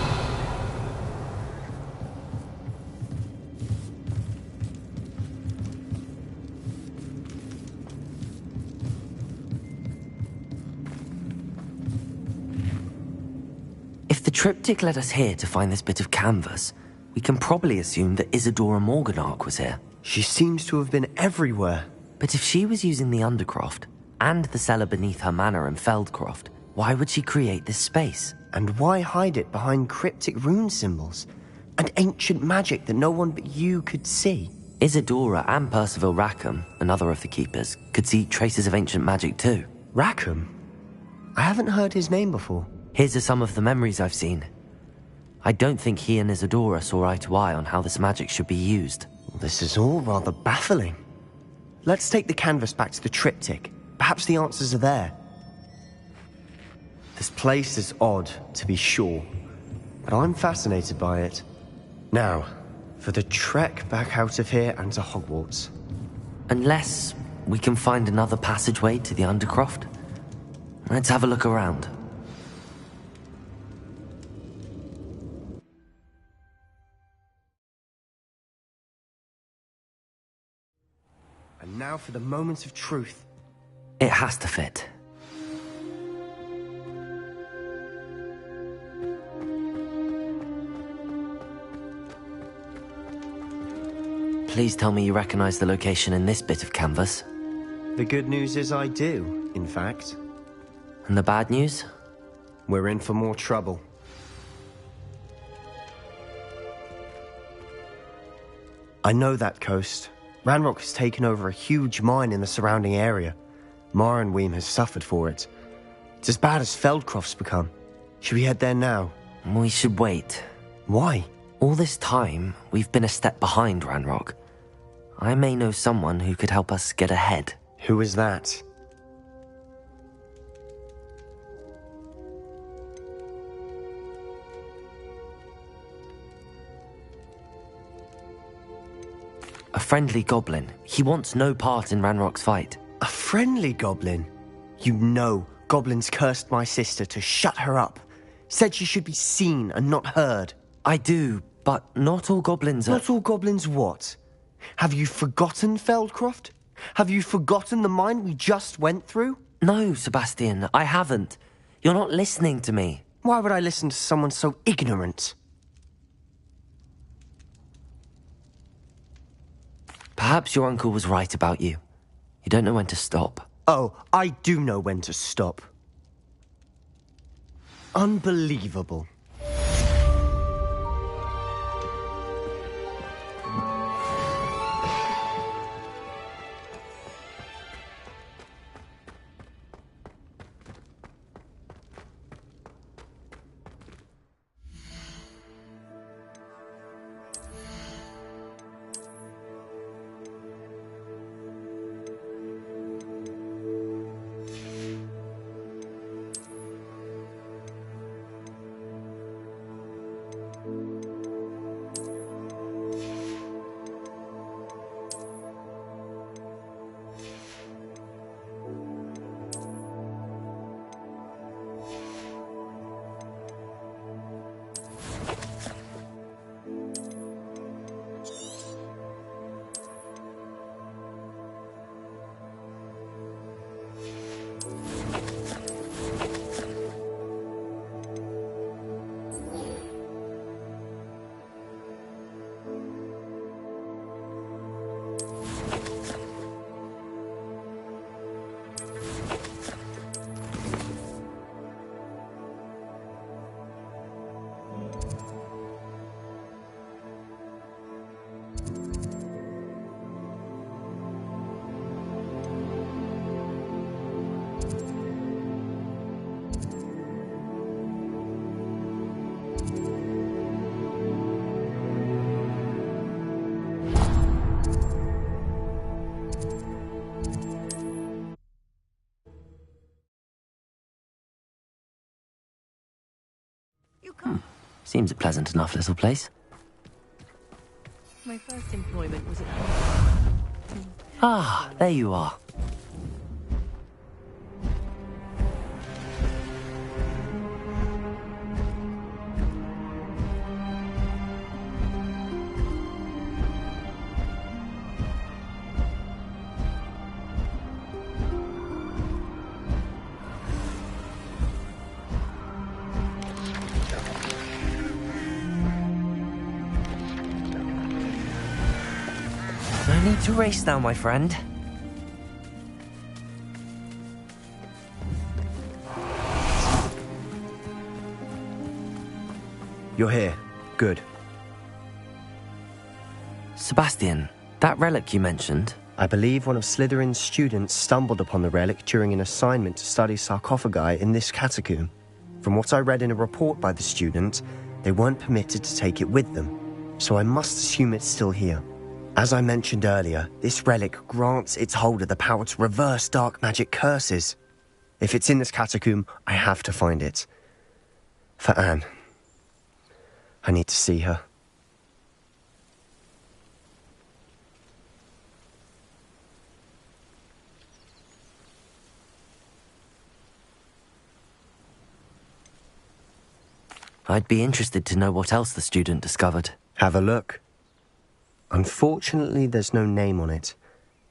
If the triptych led us here to find this bit of canvas, we can probably assume that Isadora Morganach was here. She seems to have been everywhere. But if she was using the Undercroft, and the cellar beneath her manor in Feldcroft, why would she create this space? And why hide it behind cryptic rune symbols? And ancient magic that no one but you could see? Isadora and Percival Rackham, another of the Keepers, could see traces of ancient magic too. Rackham? I haven't heard his name before. His are some of the memories I've seen. I don't think he and Isadora saw eye to eye on how this magic should be used. This is all rather baffling. Let's take the canvas back to the triptych. Perhaps the answers are there. This place is odd, to be sure, but I'm fascinated by it. Now, for the trek back out of here and to Hogwarts. Unless we can find another passageway to the Undercroft. Let's have a look around. And now for the moment of truth. It has to fit. Please tell me you recognize the location in this bit of canvas. The good news is I do, in fact. And the bad news? We're in for more trouble. I know that coast. Ranrock has taken over a huge mine in the surrounding area. Marrenweem has suffered for it. It's as bad as Feldcroft's become. Should we head there now? We should wait. Why? All this time, we've been a step behind Ranrock. I may know someone who could help us get ahead. Who is that? A friendly goblin. He wants no part in Ranrock's fight. A friendly goblin? You know goblins cursed my sister to shut her up. Said she should be seen and not heard. I do, but not all goblins are... Not all goblins what? Have you forgotten Feldcroft? Have you forgotten the mine we just went through? No, Sebastian, I haven't. You're not listening to me. Why would I listen to someone so ignorant? Perhaps your uncle was right about you. You don't know when to stop. Oh, I do know when to stop. Unbelievable. Seems a pleasant enough little place. My first employment was at... Ah, there you are. No need to race now, my friend. You're here. Good. Sebastian, that relic you mentioned, I believe one of Slytherin's students stumbled upon the relic during an assignment to study sarcophagi in this catacomb. From what I read in a report by the student, they weren't permitted to take it with them, so I must assume it's still here. As I mentioned earlier, this relic grants its holder the power to reverse dark magic curses. If it's in this catacomb, I have to find it. For Anne. I need to see her. I'd be interested to know what else the student discovered. Have a look. Unfortunately, there's no name on it,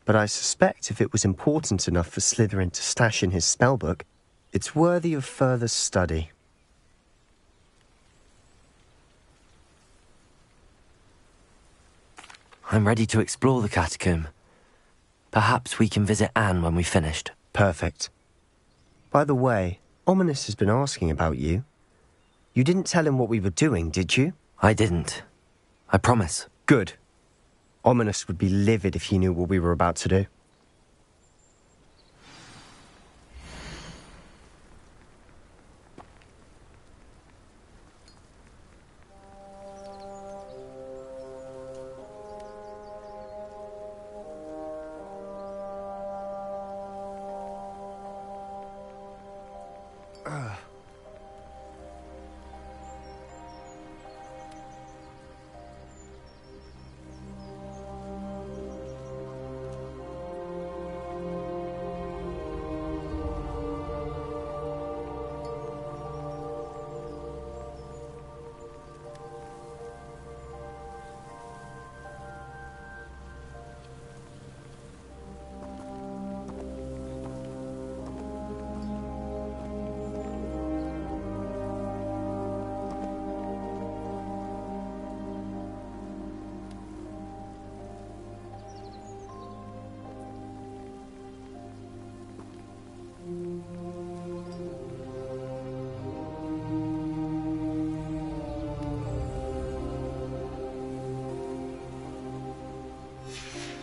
but I suspect if it was important enough for Slytherin to stash in his spellbook, it's worthy of further study. I'm ready to explore the catacomb. Perhaps we can visit Anne when we've finished. Perfect. By the way, Ominous has been asking about you. You didn't tell him what we were doing, did you? I didn't. I promise. Good. Ominous would be livid if he knew what we were about to do.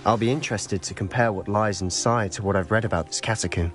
I'll be interested to compare what lies inside to what I've read about this catacomb.